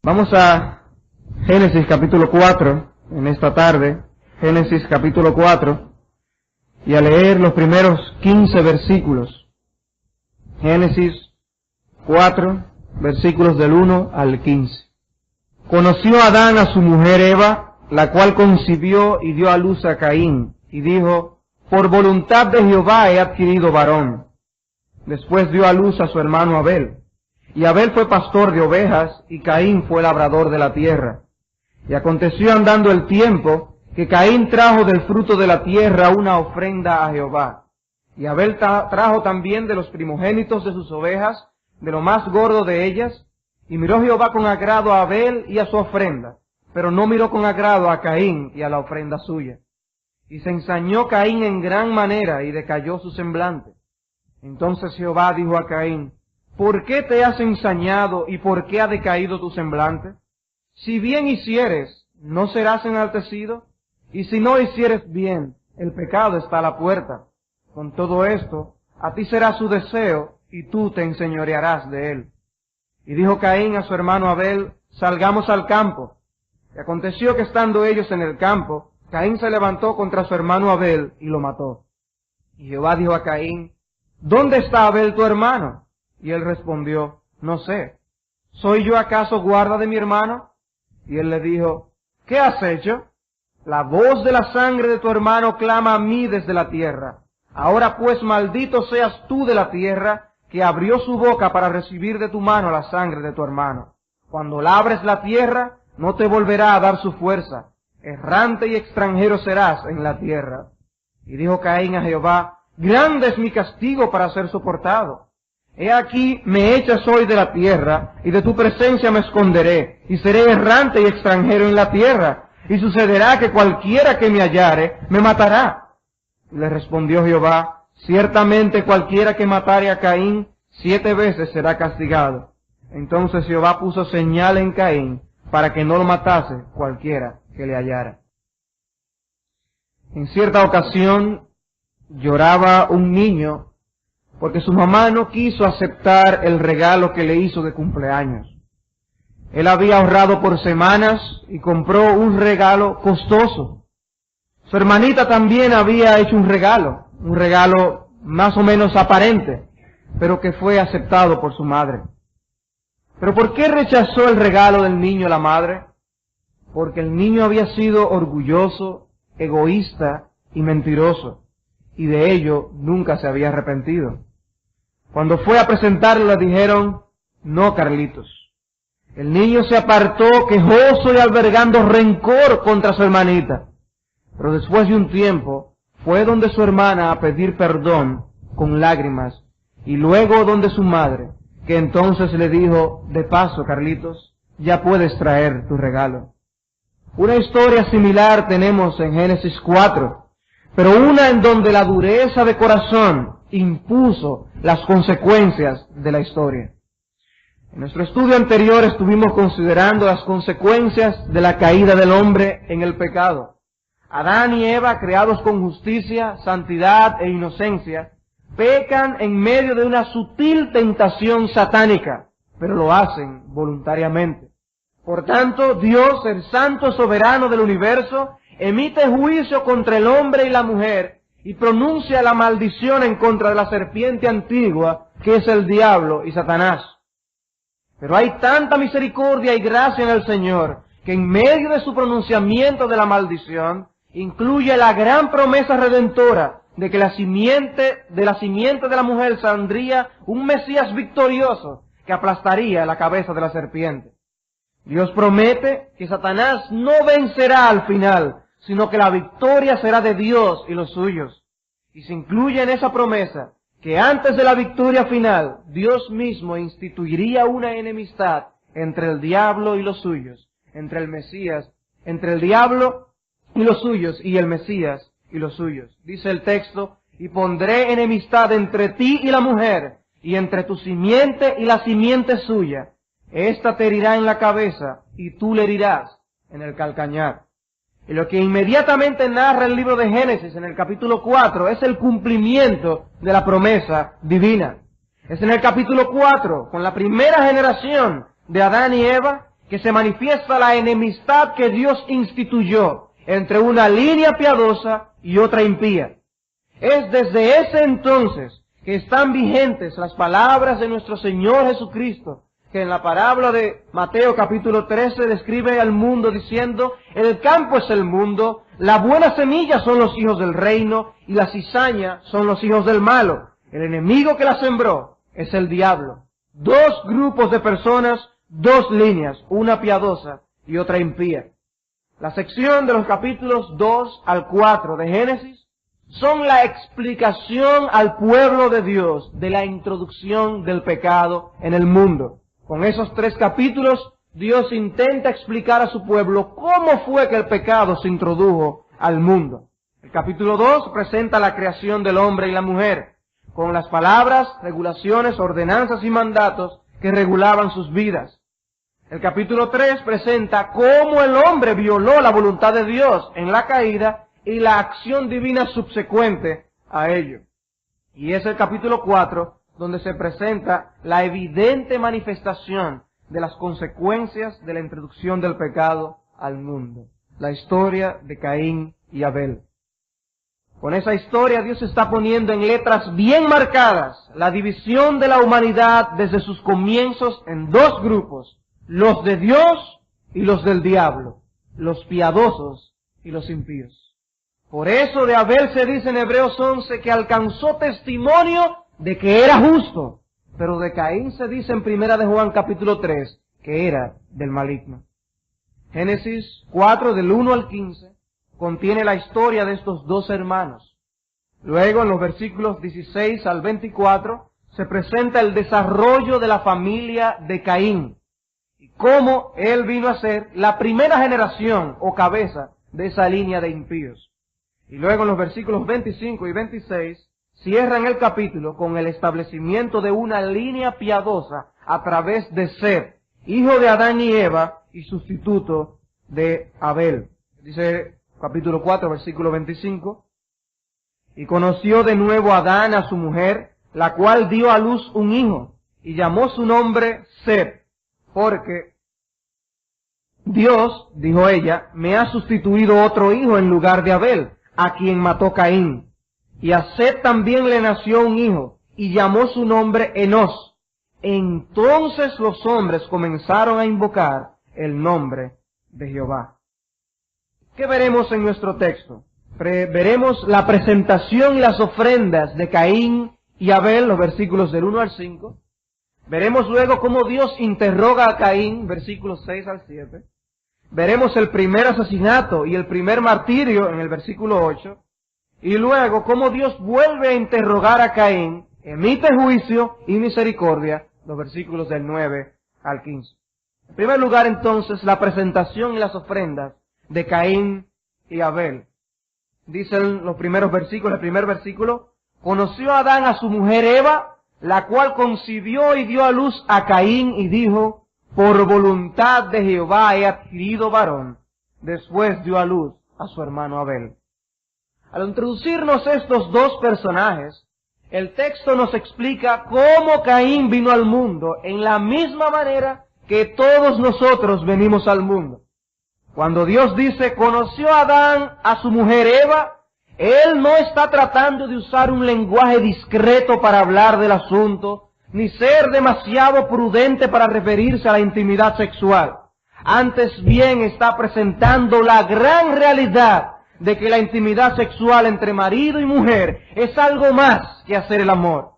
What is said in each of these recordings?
Vamos a Génesis capítulo 4 en esta tarde, Génesis capítulo 4, y a leer los primeros 15 versículos. Génesis 4, versículos del 1 al 15. Conoció Adán a su mujer Eva, la cual concibió y dio a luz a Caín, y dijo: por voluntad de Jehová he adquirido varón. Después dio a luz a su hermano Abel. Y Abel fue pastor de ovejas, y Caín fue labrador de la tierra. Y aconteció andando el tiempo, que Caín trajo del fruto de la tierra una ofrenda a Jehová. Y Abel trajo también de los primogénitos de sus ovejas, de lo más gordo de ellas. Y miró Jehová con agrado a Abel y a su ofrenda, pero no miró con agrado a Caín y a la ofrenda suya. Y se ensañó Caín en gran manera, y decayó su semblante. Entonces Jehová dijo a Caín: ¿por qué te has ensañado y por qué ha decaído tu semblante? Si bien hicieres, ¿no serás enaltecido? Y si no hicieres bien, el pecado está a la puerta. Con todo esto, a ti será su deseo, y tú te enseñorearás de él. Y dijo Caín a su hermano Abel: salgamos al campo. Y aconteció que estando ellos en el campo, Caín se levantó contra su hermano Abel y lo mató. Y Jehová dijo a Caín: ¿dónde está Abel tu hermano? Y él respondió: no sé. ¿Soy yo acaso guarda de mi hermano? Y él le dijo: ¿qué has hecho? La voz de la sangre de tu hermano clama a mí desde la tierra. Ahora pues maldito seas tú de la tierra, que abrió su boca para recibir de tu mano la sangre de tu hermano. Cuando labres la tierra, no te volverá a dar su fuerza. Errante y extranjero serás en la tierra. Y dijo Caín a Jehová: grande es mi castigo para ser soportado. He aquí, me echas hoy de la tierra, y de tu presencia me esconderé, y seré errante y extranjero en la tierra, y sucederá que cualquiera que me hallare, me matará. Y le respondió Jehová: ciertamente cualquiera que matare a Caín, 7 veces será castigado. Entonces Jehová puso señal en Caín, para que no lo matase cualquiera que le hallara. En cierta ocasión lloraba un niño porque su mamá no quiso aceptar el regalo que le hizo de cumpleaños. Él había ahorrado por semanas y compró un regalo costoso. Su hermanita también había hecho un regalo más o menos aparente, pero que fue aceptado por su madre. ¿Pero por qué rechazó el regalo del niño la madre? Porque el niño había sido orgulloso, egoísta y mentiroso, y de ello nunca se había arrepentido. Cuando fue a presentarlo le dijeron: no, Carlitos. El niño se apartó quejoso y albergando rencor contra su hermanita. Pero después de un tiempo fue donde su hermana a pedir perdón con lágrimas, y luego donde su madre, que entonces le dijo: de paso, Carlitos, ya puedes traer tu regalo. Una historia similar tenemos en Génesis 4, pero una en donde la dureza de corazón impuso las consecuencias de la historia. En nuestro estudio anterior estuvimos considerando las consecuencias de la caída del hombre en el pecado. Adán y Eva, creados con justicia, santidad e inocencia, pecan en medio de una sutil tentación satánica, pero lo hacen voluntariamente. Por tanto, Dios, el santo soberano del universo, emite juicio contra el hombre y la mujer y pronuncia la maldición en contra de la serpiente antigua, que es el diablo y Satanás. Pero hay tanta misericordia y gracia en el Señor, que en medio de su pronunciamiento de la maldición, incluye la gran promesa redentora de que de la simiente de la mujer saldría un Mesías victorioso que aplastaría la cabeza de la serpiente. Dios promete que Satanás no vencerá al final, sino que la victoria será de Dios y los suyos. Y se incluye en esa promesa que antes de la victoria final, Dios mismo instituiría una enemistad entre el diablo y los suyos, entre el diablo y los suyos y el Mesías y los suyos. Dice el texto: y pondré enemistad entre ti y la mujer, y entre tu simiente y la simiente suya. Esta te herirá en la cabeza, y tú le herirás en el calcañar. Y lo que inmediatamente narra el libro de Génesis en el capítulo 4 es el cumplimiento de la promesa divina. Es en el capítulo 4, con la primera generación de Adán y Eva, que se manifiesta la enemistad que Dios instituyó entre una línea piadosa y otra impía. Es desde ese entonces que están vigentes las palabras de nuestro Señor Jesucristo, que en la parábola de Mateo capítulo 13 describe al mundo diciendo: el campo es el mundo, la buena semilla son los hijos del reino, y la cizaña son los hijos del malo. El enemigo que la sembró es el diablo. Dos grupos de personas, dos líneas, una piadosa y otra impía. La sección de los capítulos 2 al 4 de Génesis son la explicación al pueblo de Dios de la introducción del pecado en el mundo. Con esos 3 capítulos, Dios intenta explicar a su pueblo cómo fue que el pecado se introdujo al mundo. El capítulo 2 presenta la creación del hombre y la mujer, con las palabras, regulaciones, ordenanzas y mandatos que regulaban sus vidas. El capítulo 3 presenta cómo el hombre violó la voluntad de Dios en la caída y la acción divina subsecuente a ello. Y es el capítulo 4 donde se presenta la evidente manifestación de las consecuencias de la introducción del pecado al mundo. La historia de Caín y Abel. Con esa historia Dios está poniendo en letras bien marcadas la división de la humanidad desde sus comienzos en 2 grupos: los de Dios y los del diablo, los piadosos y los impíos. Por eso de Abel se dice en Hebreos 11 que alcanzó testimonio de que era justo, pero de Caín se dice en Primera de Juan capítulo 3 que era del maligno. Génesis 4 del 1 al 15 contiene la historia de estos 2 hermanos. Luego en los versículos 16 al 24 se presenta el desarrollo de la familia de Caín y cómo él vino a ser la primera generación o cabeza de esa línea de impíos. Y luego en los versículos 25 y 26 cierran el capítulo con el establecimiento de una línea piadosa a través de Set, hijo de Adán y Eva y sustituto de Abel. Dice capítulo 4, versículo 25: y conoció de nuevo Adán a su mujer, la cual dio a luz un hijo, y llamó su nombre Set, porque Dios, dijo ella, me ha sustituido otro hijo en lugar de Abel, a quien mató Caín. Y a Set también le nació un hijo, y llamó su nombre Enós. Entonces los hombres comenzaron a invocar el nombre de Jehová. ¿Qué veremos en nuestro texto? Veremos la presentación y las ofrendas de Caín y Abel, los versículos del 1 al 5. Veremos luego cómo Dios interroga a Caín, versículos 6 al 7. Veremos el primer asesinato y el primer martirio en el versículo 8. Y luego cómo Dios vuelve a interrogar a Caín, emite juicio y misericordia, los versículos del 9 al 15. En primer lugar, entonces, la presentación y las ofrendas de Caín y Abel. Dicen los primeros versículos, el primer versículo: conoció Adán a su mujer Eva, la cual concibió y dio a luz a Caín y dijo: por voluntad de Jehová he adquirido varón. Después dio a luz a su hermano Abel. Al introducirnos estos 2 personajes, el texto nos explica cómo Caín vino al mundo en la misma manera que todos nosotros venimos al mundo. Cuando Dios dice, conoció Adán a su mujer Eva, Él no está tratando de usar un lenguaje discreto para hablar del asunto, ni ser demasiado prudente para referirse a la intimidad sexual. Antes bien está presentando la gran realidad de que la intimidad sexual entre marido y mujer es algo más que hacer el amor.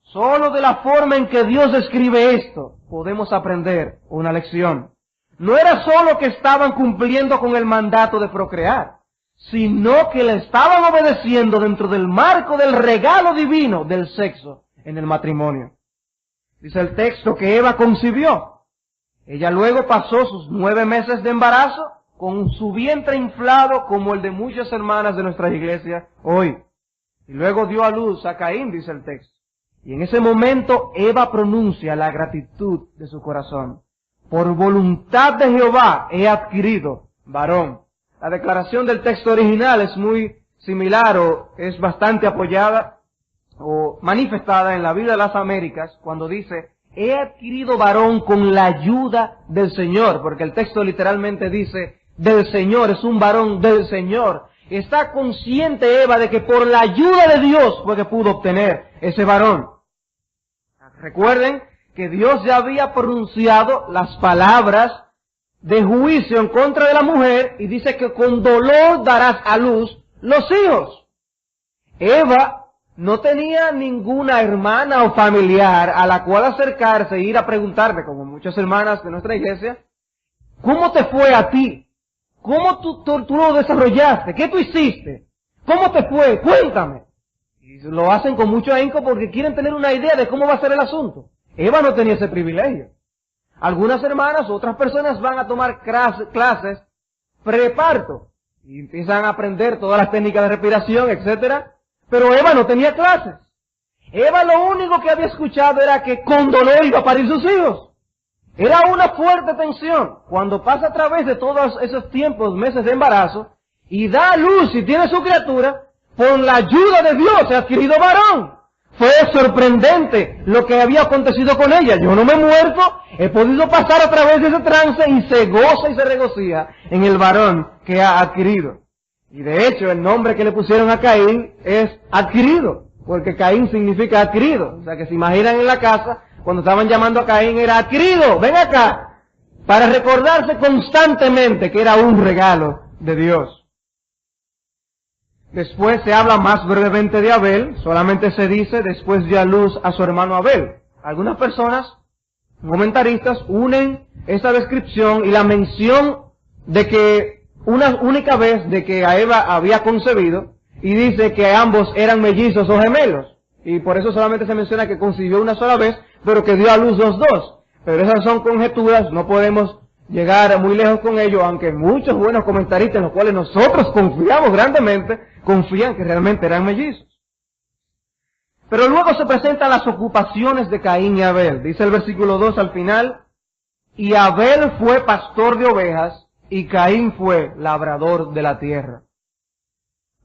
Solo de la forma en que Dios describe esto podemos aprender una lección. No era solo que estaban cumpliendo con el mandato de procrear, sino que le estaban obedeciendo dentro del marco del regalo divino del sexo en el matrimonio. Dice el texto que Eva concibió. Ella luego pasó sus 9 meses de embarazo con su vientre inflado como el de muchas hermanas de nuestra iglesia hoy. Y luego dio a luz a Caín, dice el texto. Y en ese momento Eva pronuncia la gratitud de su corazón. Por voluntad de Jehová he adquirido varón. La declaración del texto original es muy similar o es bastante apoyada o manifestada en la Biblia de las Américas cuando dice, he adquirido varón con la ayuda del Señor, porque el texto literalmente dice del Señor, es un varón del Señor. Está consciente Eva de que por la ayuda de Dios fue que pudo obtener ese varón. Recuerden que Dios ya había pronunciado las palabras de juicio en contra de la mujer y dice que con dolor darás a luz los hijos. Eva no tenía ninguna hermana o familiar a la cual acercarse e ir a preguntarle, como muchas hermanas de nuestra iglesia, ¿cómo te fue a ti? ¿Cómo tú lo desarrollaste? ¿Qué tú hiciste? ¿Cómo te fue? Cuéntame. Y lo hacen con mucho ahínco porque quieren tener una idea de cómo va a ser el asunto. Eva no tenía ese privilegio. Algunas hermanas, otras personas van a tomar clases preparto y empiezan a aprender todas las técnicas de respiración, etcétera. Pero Eva no tenía clases. Eva lo único que había escuchado era que con dolor iba a parir sus hijos. Era una fuerte tensión. Cuando pasa a través de todos esos tiempos, meses de embarazo, y da a luz y tiene su criatura, por la ayuda de Dios ha adquirido varón. Fue sorprendente lo que había acontecido con ella. Yo no me he muerto, he podido pasar a través de ese trance y se goza y se regocija en el varón que ha adquirido. Y de hecho el nombre que le pusieron a Caín es adquirido, porque Caín significa adquirido. O sea que se imaginan en la casa, cuando estaban llamando a Caín era adquirido, ven acá, para recordarse constantemente que era un regalo de Dios. Después se habla más brevemente de Abel, solamente se dice después dio a luz a su hermano Abel. Algunas personas, comentaristas, unen esa descripción y la mención de que una única vez de que a Eva había concebido, y dice que ambos eran mellizos o gemelos, y por eso solamente se menciona que concibió una sola vez, pero que dio a luz los dos. Pero esas son conjeturas, no podemos llegar muy lejos con ello, aunque muchos buenos comentaristas, en los cuales nosotros confiamos grandemente, confían que realmente eran mellizos. Pero luego se presentan las ocupaciones de Caín y Abel. Dice el versículo 2 al final, y Abel fue pastor de ovejas, y Caín fue labrador de la tierra.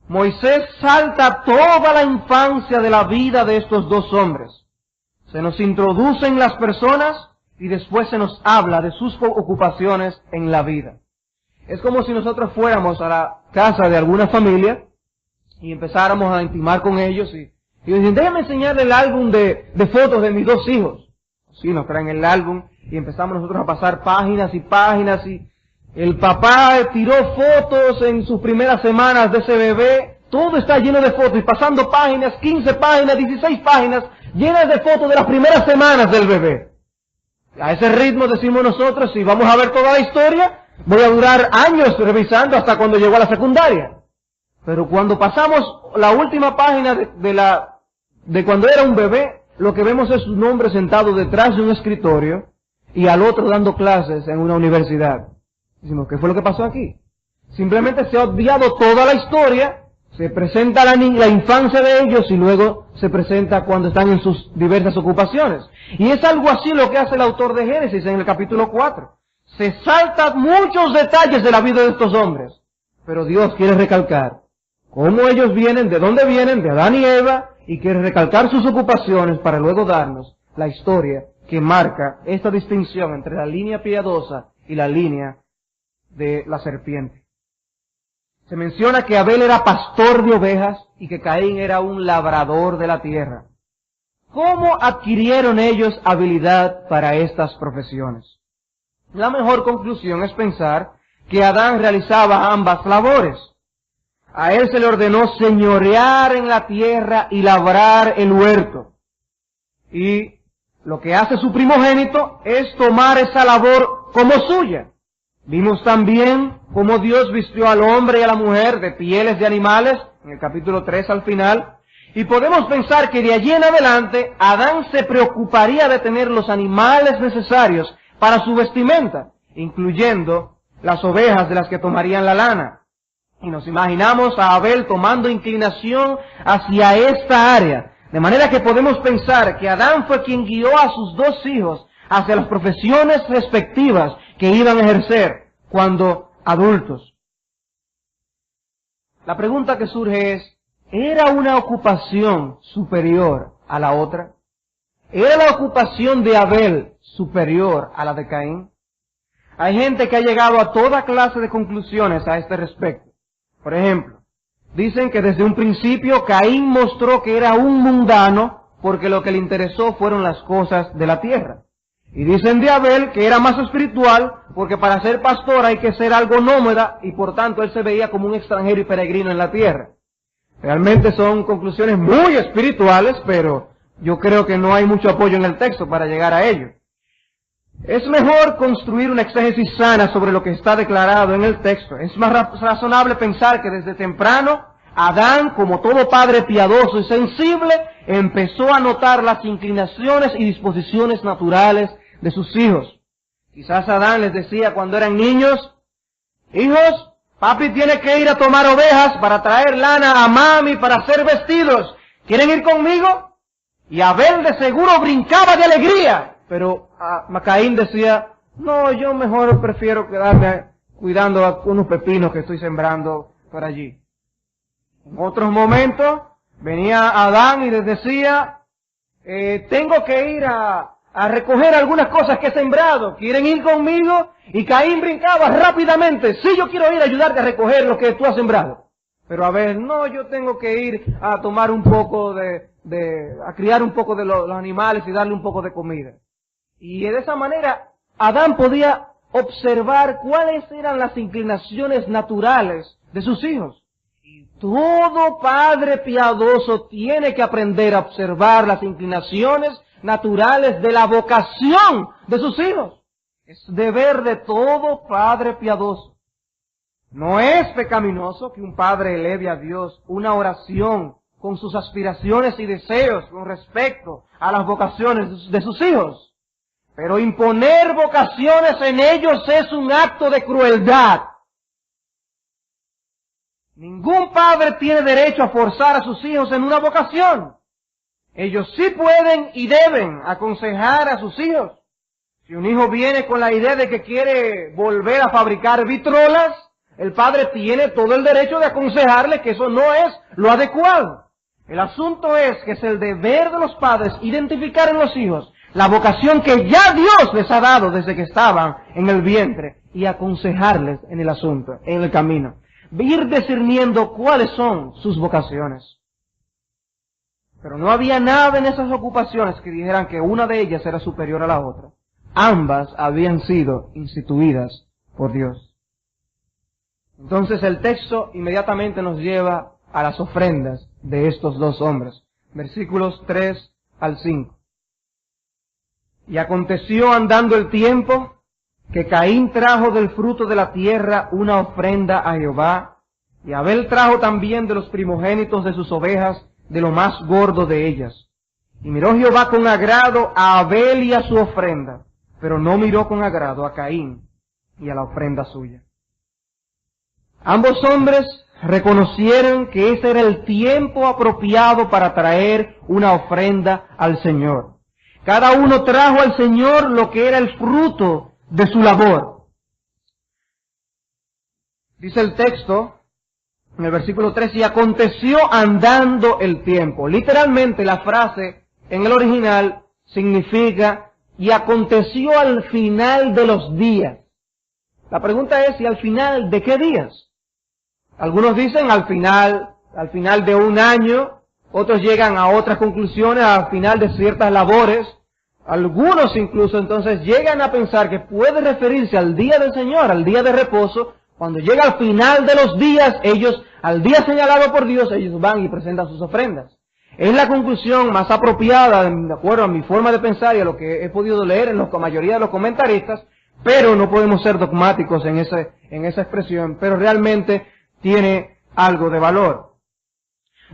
Moisés salta toda la infancia de la vida de estos dos hombres. Se nos introducen las personas y después se nos habla de sus ocupaciones en la vida. Es como si nosotros fuéramos a la casa de alguna familia y empezáramos a intimar con ellos y dicen, déjame enseñarle el álbum de fotos de mis dos hijos. Sí, nos traen el álbum y empezamos nosotros a pasar páginas y páginas y el papá tiró fotos en sus primeras semanas de ese bebé, todo está lleno de fotos y pasando páginas, 15 páginas, 16 páginas, llenas de fotos de las primeras semanas del bebé. A ese ritmo decimos nosotros, si vamos a ver toda la historia, voy a durar años revisando hasta cuando llegó a la secundaria. Pero cuando pasamos la última página de cuando era un bebé, lo que vemos es un hombre sentado detrás de un escritorio y al otro dando clases en una universidad. Decimos, ¿qué fue lo que pasó aquí? Simplemente se ha obviado toda la historia, se presenta la infancia de ellos y luego se presenta cuando están en sus diversas ocupaciones. Y es algo así lo que hace el autor de Génesis en el capítulo 4. Se saltan muchos detalles de la vida de estos hombres, pero Dios quiere recalcar cómo ellos vienen, de dónde vienen, de Adán y Eva, y quiere recalcar sus ocupaciones para luego darnos la historia que marca esta distinción entre la línea piadosa y la línea de la serpiente. Se menciona que Abel era pastor de ovejas y que Caín era un labrador de la tierra. ¿Cómo adquirieron ellos habilidad para estas profesiones? La mejor conclusión es pensar que Adán realizaba ambas labores. A él se le ordenó señorear en la tierra y labrar el huerto. Y lo que hace su primogénito es tomar esa labor como suya. Vimos también cómo Dios vistió al hombre y a la mujer de pieles de animales, en el capítulo 3 al final, y podemos pensar que de allí en adelante Adán se preocuparía de tener los animales necesarios para su vestimenta, incluyendo las ovejas de las que tomarían la lana. Y nos imaginamos a Abel tomando inclinación hacia esta área, de manera que podemos pensar que Adán fue quien guió a sus dos hijos hacia las profesiones respectivas que iban a ejercer cuando adultos. La pregunta que surge es, ¿era una ocupación superior a la otra? ¿Era la ocupación de Abel superior a la de Caín? Hay gente que ha llegado a toda clase de conclusiones a este respecto. Por ejemplo, dicen que desde un principio Caín mostró que era un mundano porque lo que le interesó fueron las cosas de la tierra. Y dicen de Abel que era más espiritual porque para ser pastor hay que ser algo nómada y por tanto él se veía como un extranjero y peregrino en la tierra. Realmente son conclusiones muy espirituales, pero yo creo que no hay mucho apoyo en el texto para llegar a ello. Es mejor construir una exégesis sana sobre lo que está declarado en el texto. Es más razonable pensar que desde temprano Adán, como todo padre piadoso y sensible, empezó a notar las inclinaciones y disposiciones naturales de sus hijos. Quizás Adán les decía cuando eran niños: hijos, papi tiene que ir a tomar ovejas para traer lana a mami para hacer vestidos. ¿Quieren ir conmigo? Y Abel de seguro brincaba de alegría. Pero Caín decía: no, yo mejor prefiero quedarme cuidando a unos pepinos que estoy sembrando por allí. En otros momentos venía Adán y les decía: tengo que ir a recoger algunas cosas que he sembrado. ¿Quieren ir conmigo? Y Caín brincaba rápidamente: sí, yo quiero ir a ayudarte a recoger lo que tú has sembrado. Pero Abel: no, yo tengo que ir a tomar un poco a criar un poco de los animales y darle un poco de comida. Y de esa manera Adán podía observar cuáles eran las inclinaciones naturales de sus hijos. Y todo padre piadoso tiene que aprender a observar las inclinaciones naturales de la vocación de sus hijos. Es deber de todo padre piadoso. No es pecaminoso que un padre eleve a Dios una oración con sus aspiraciones y deseos con respecto a las vocaciones de sus hijos. Pero imponer vocaciones en ellos es un acto de crueldad. Ningún padre tiene derecho a forzar a sus hijos en una vocación. Ellos sí pueden y deben aconsejar a sus hijos. Si un hijo viene con la idea de que quiere volver a fabricar vitrolas, el padre tiene todo el derecho de aconsejarle que eso no es lo adecuado. El asunto es que es el deber de los padres identificar en los hijos la vocación que ya Dios les ha dado desde que estaban en el vientre y aconsejarles en el asunto, en el camino. Ir discerniendo cuáles son sus vocaciones. Pero no había nada en esas ocupaciones que dijeran que una de ellas era superior a la otra. Ambas habían sido instituidas por Dios. Entonces el texto inmediatamente nos lleva a las ofrendas de estos dos hombres. Versículos 3 al 5. Y aconteció andando el tiempo que Caín trajo del fruto de la tierra una ofrenda a Jehová, y Abel trajo también de los primogénitos de sus ovejas, de lo más gordo de ellas. Y miró Jehová con agrado a Abel y a su ofrenda, pero no miró con agrado a Caín y a la ofrenda suya. Ambos hombres reconocieron que ese era el tiempo apropiado para traer una ofrenda al Señor. Cada uno trajo al Señor lo que era el fruto de su labor. Dice el texto, en el versículo 3, y aconteció andando el tiempo. Literalmente la frase en el original significa, y aconteció al final de los días. La pregunta es, ¿y al final de qué días? Algunos dicen al final de un año, otros llegan a otras conclusiones al final de ciertas labores. Algunos incluso entonces llegan a pensar que puede referirse al día del Señor, al día de reposo. Cuando llega al final de los días, ellos, al día señalado por Dios, ellos van y presentan sus ofrendas. Es la conclusión más apropiada, de acuerdo a mi forma de pensar y a lo que he podido leer en la mayoría de los comentaristas, pero no podemos ser dogmáticos en esa expresión, pero realmente tiene algo de valor.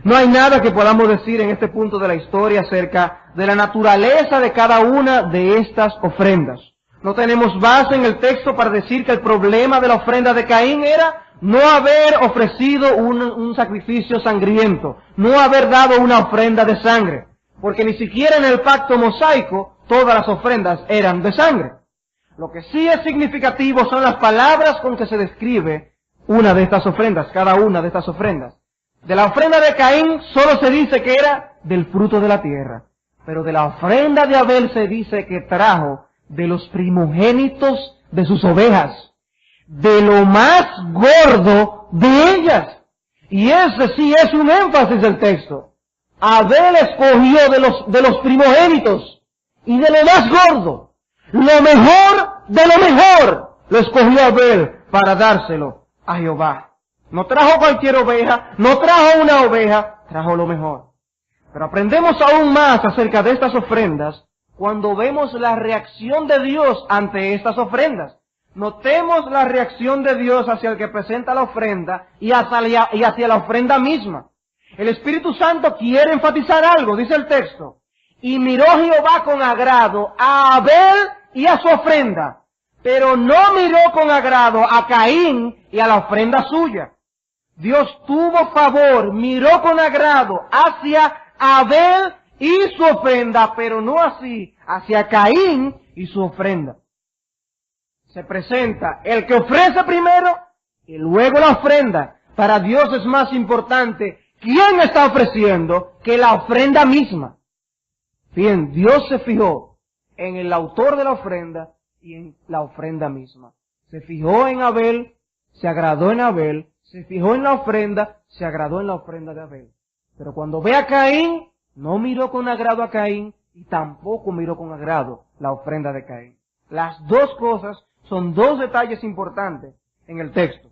No hay nada que podamos decir en este punto de la historia acerca de la naturaleza de cada una de estas ofrendas. No tenemos base en el texto para decir que el problema de la ofrenda de Caín era no haber ofrecido un sacrificio sangriento, no haber dado una ofrenda de sangre, porque ni siquiera en el pacto mosaico todas las ofrendas eran de sangre. Lo que sí es significativo son las palabras con que se describe una de estas ofrendas, cada una de estas ofrendas. De la ofrenda de Caín solo se dice que era del fruto de la tierra. Pero de la ofrenda de Abel se dice que trajo de los primogénitos de sus ovejas, de lo más gordo de ellas. Y ese sí es un énfasis del texto. Abel escogió de los primogénitos y de lo más gordo. Lo mejor de lo mejor lo escogió Abel para dárselo a Jehová. No trajo cualquier oveja, no trajo una oveja, trajo lo mejor. Pero aprendemos aún más acerca de estas ofrendas cuando vemos la reacción de Dios ante estas ofrendas. Notemos la reacción de Dios hacia el que presenta la ofrenda y hacia la ofrenda misma. El Espíritu Santo quiere enfatizar algo, dice el texto. Y miró Jehová con agrado a Abel y a su ofrenda, pero no miró con agrado a Caín y a la ofrenda suya. Dios tuvo favor, miró con agrado hacia Abel y su ofrenda, pero no así hacia Caín y su ofrenda. Se presenta el que ofrece primero y luego la ofrenda. Para Dios es más importante quién está ofreciendo que la ofrenda misma. Bien, Dios se fijó en el autor de la ofrenda y en la ofrenda misma. Se fijó en Abel, se agradó en Abel, se fijó en la ofrenda, se agradó en la ofrenda de Abel. Pero cuando ve a Caín, no miró con agrado a Caín y tampoco miró con agrado la ofrenda de Caín. Las dos cosas son dos detalles importantes en el texto.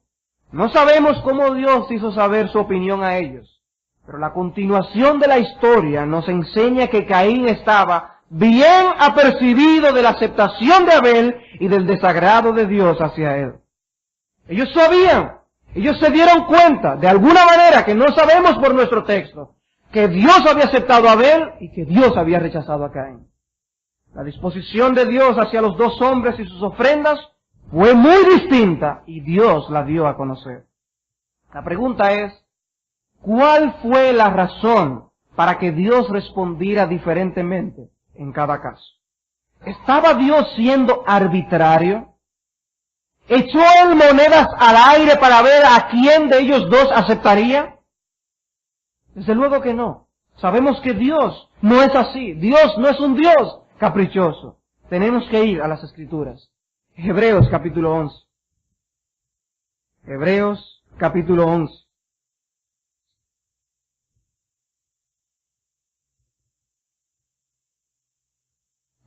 No sabemos cómo Dios hizo saber su opinión a ellos, pero la continuación de la historia nos enseña que Caín estaba bien apercibido de la aceptación de Abel y del desagrado de Dios hacia él. Ellos sabían, ellos se dieron cuenta, de alguna manera que no sabemos por nuestro texto, que Dios había aceptado a Abel y que Dios había rechazado a Caín. La disposición de Dios hacia los dos hombres y sus ofrendas fue muy distinta y Dios la dio a conocer. La pregunta es, ¿cuál fue la razón para que Dios respondiera diferentemente en cada caso? ¿Estaba Dios siendo arbitrario? ¿Echó él monedas al aire para ver a quién de ellos dos aceptaría? Desde luego que no. Sabemos que Dios no es así. Dios no es un Dios caprichoso. Tenemos que ir a las Escrituras. Hebreos capítulo 11. Hebreos capítulo 11.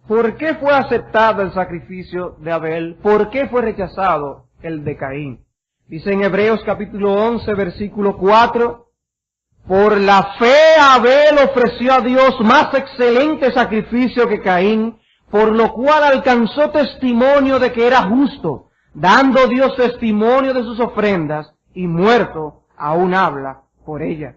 ¿Por qué fue aceptado el sacrificio de Abel? ¿Por qué fue rechazado el de Caín? Dice en Hebreos capítulo 11, versículo 4, por la fe Abel ofreció a Dios más excelente sacrificio que Caín, por lo cual alcanzó testimonio de que era justo, dando Dios testimonio de sus ofrendas, y muerto aún habla por ella.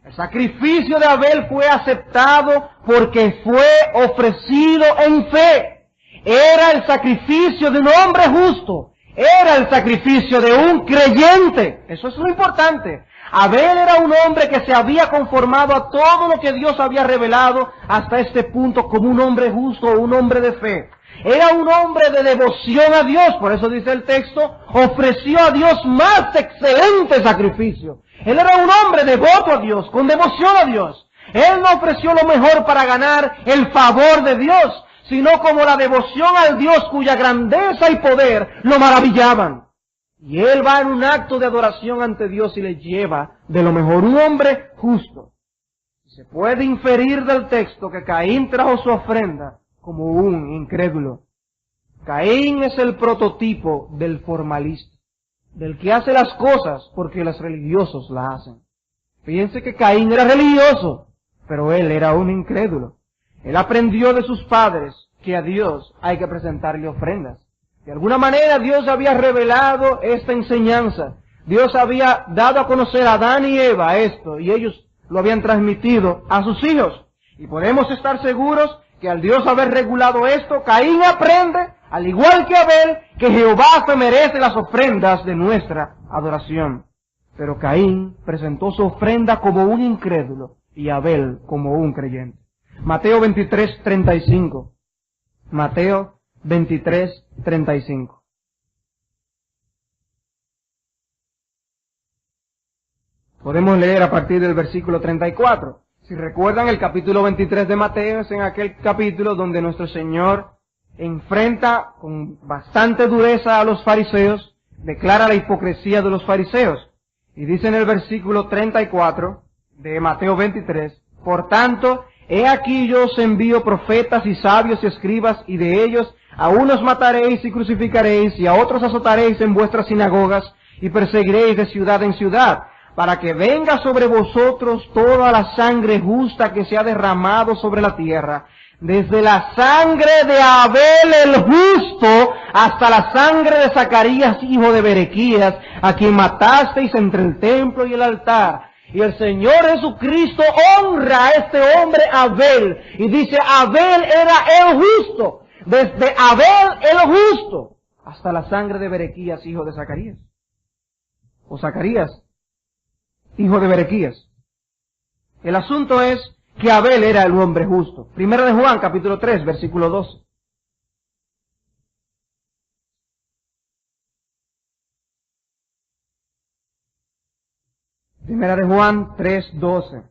El sacrificio de Abel fue aceptado porque fue ofrecido en fe. Era el sacrificio de un hombre justo. Era el sacrificio de un creyente. Eso es lo importante. Abel era un hombre que se había conformado a todo lo que Dios había revelado hasta este punto como un hombre justo, un hombre de fe. Era un hombre de devoción a Dios, por eso dice el texto, ofreció a Dios más excelente sacrificio. Él era un hombre devoto a Dios, con devoción a Dios. Él no ofreció lo mejor para ganar el favor de Dios, sino como la devoción al Dios cuya grandeza y poder lo maravillaban. Y él va en un acto de adoración ante Dios y le lleva de lo mejor, un hombre justo. Se puede inferir del texto que Caín trajo su ofrenda como un incrédulo. Caín es el prototipo del formalista, del que hace las cosas porque los religiosos la hacen. Fíjense que Caín era religioso, pero él era un incrédulo. Él aprendió de sus padres que a Dios hay que presentarle ofrendas. De alguna manera Dios había revelado esta enseñanza. Dios había dado a conocer a Adán y Eva esto, y ellos lo habían transmitido a sus hijos. Y podemos estar seguros que al Dios haber regulado esto, Caín aprende, al igual que Abel, que Jehová se merece las ofrendas de nuestra adoración. Pero Caín presentó su ofrenda como un incrédulo y Abel como un creyente. Mateo 23:35. Mateo 23:35. Podemos leer a partir del versículo 34. Si recuerdan, el capítulo 23 de Mateo es en aquel capítulo donde nuestro Señor enfrenta con bastante dureza a los fariseos, declara la hipocresía de los fariseos. Y dice en el versículo 34 de Mateo 23, por tanto, he aquí yo os envío profetas y sabios y escribas, y de ellos a unos mataréis y crucificaréis, y a otros azotaréis en vuestras sinagogas, y perseguiréis de ciudad en ciudad, para que venga sobre vosotros toda la sangre justa que se ha derramado sobre la tierra, desde la sangre de Abel el justo hasta la sangre de Zacarías hijo de Berequías, a quien matasteis entre el templo y el altar. Y el Señor Jesucristo honra a este hombre Abel, y dice, Abel era el justo, desde Abel el justo hasta la sangre de Berequías hijo de Zacarías, o Zacarías hijo de Berequías. El asunto es que Abel era el hombre justo. Primera de Juan, capítulo 3, versículo 12. Primera de Juan 3, 12.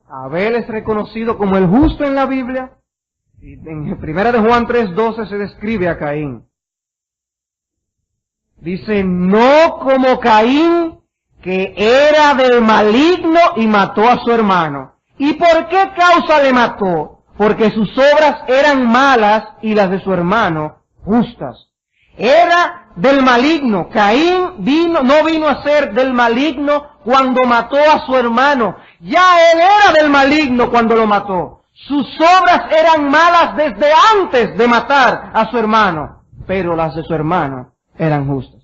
Abel es reconocido como el justo en la Biblia, y en Primera de Juan 3, 12 se describe a Caín. Dice, no como Caín, que era del maligno y mató a su hermano. ¿Y por qué causa le mató? Porque sus obras eran malas y las de su hermano justas. Era del maligno. Caín no vino a ser del maligno cuando mató a su hermano. Ya él era del maligno cuando lo mató. Sus obras eran malas desde antes de matar a su hermano, pero las de su hermano eran justas.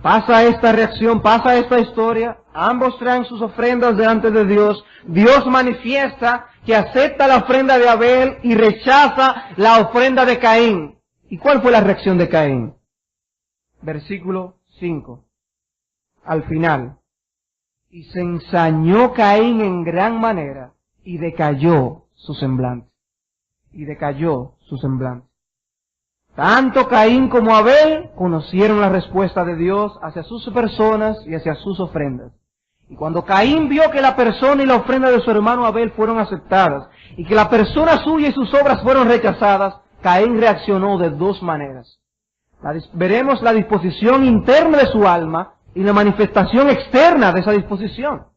Pasa esta reacción, pasa esta historia, ambos traen sus ofrendas delante de Dios, Dios manifiesta que acepta la ofrenda de Abel y rechaza la ofrenda de Caín. ¿Y cuál fue la reacción de Caín? Versículo 5, al final. Y se ensañó Caín en gran manera, y decayó su semblante. Y decayó su semblante. Tanto Caín como Abel conocieron la respuesta de Dios hacia sus personas y hacia sus ofrendas. Y cuando Caín vio que la persona y la ofrenda de su hermano Abel fueron aceptadas, y que la persona suya y sus obras fueron rechazadas, Caín reaccionó de dos maneras. Veremos la disposición interna de su alma y la manifestación externa de esa disposición.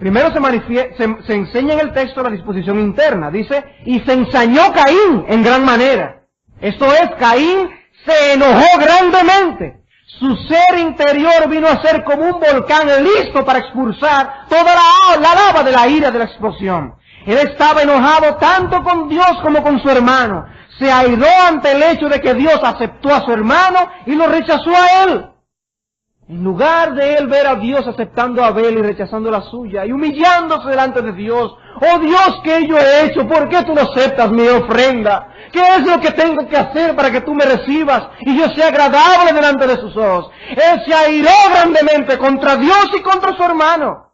Primero se enseña en el texto la disposición interna. Dice, y se ensañó Caín en gran manera. Esto es, Caín se enojó grandemente. Su ser interior vino a ser como un volcán listo para expulsar toda la lava de la ira de la explosión. Él estaba enojado tanto con Dios como con su hermano. Se airó ante el hecho de que Dios aceptó a su hermano y lo rechazó a él. En lugar de él ver a Dios aceptando a Abel y rechazando la suya y humillándose delante de Dios, oh Dios, ¿qué yo he hecho? ¿Por qué tú no aceptas mi ofrenda? ¿Qué es lo que tengo que hacer para que tú me recibas y yo sea agradable delante de sus ojos? Él se airó grandemente contra Dios y contra su hermano.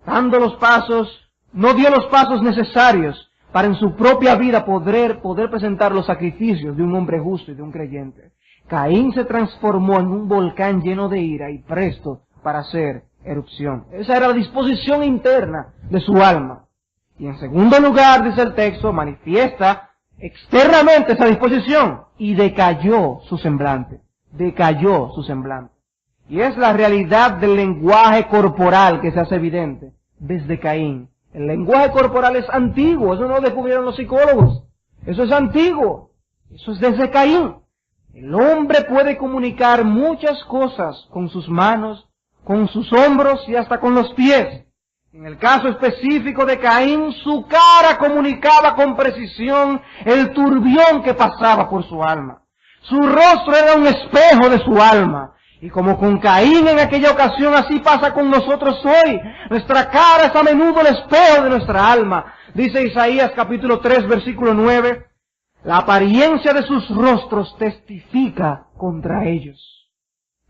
No dio los pasos necesarios para en su propia vida poder presentar los sacrificios de un hombre justo y de un creyente. Caín se transformó en un volcán lleno de ira y presto para hacer erupción. Esa era la disposición interna de su alma. Y en segundo lugar, dice el texto, manifiesta externamente esa disposición y decayó su semblante. Decayó su semblante. Y es la realidad del lenguaje corporal que se hace evidente desde Caín. El lenguaje corporal es antiguo, eso no lo descubrieron los psicólogos. Eso es antiguo. Eso es desde Caín. El hombre puede comunicar muchas cosas con sus manos, con sus hombros y hasta con los pies. En el caso específico de Caín, su cara comunicaba con precisión el turbión que pasaba por su alma. Su rostro era un espejo de su alma. Y como con Caín en aquella ocasión, así pasa con nosotros hoy. Nuestra cara es a menudo el espejo de nuestra alma. Dice Isaías capítulo 3, versículo 9. La apariencia de sus rostros testifica contra ellos.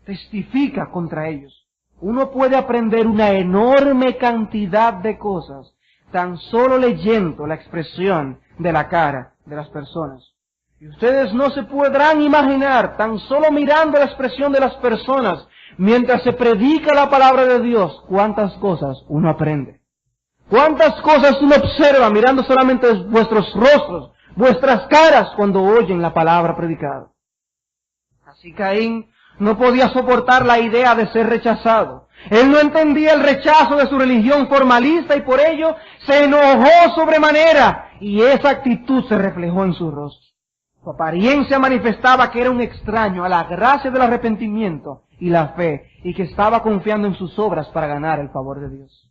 Testifica contra ellos. Uno puede aprender una enorme cantidad de cosas tan solo leyendo la expresión de la cara de las personas. Y ustedes no se podrán imaginar, tan solo mirando la expresión de las personas, mientras se predica la palabra de Dios, cuántas cosas uno aprende. Cuántas cosas uno observa mirando solamente vuestros rostros, vuestras caras cuando oyen la palabra predicada. Así Caín no podía soportar la idea de ser rechazado. Él no entendía el rechazo de su religión formalista y por ello se enojó sobremanera y esa actitud se reflejó en su rostro. Su apariencia manifestaba que era un extraño a la gracia del arrepentimiento y la fe y que estaba confiando en sus obras para ganar el favor de Dios.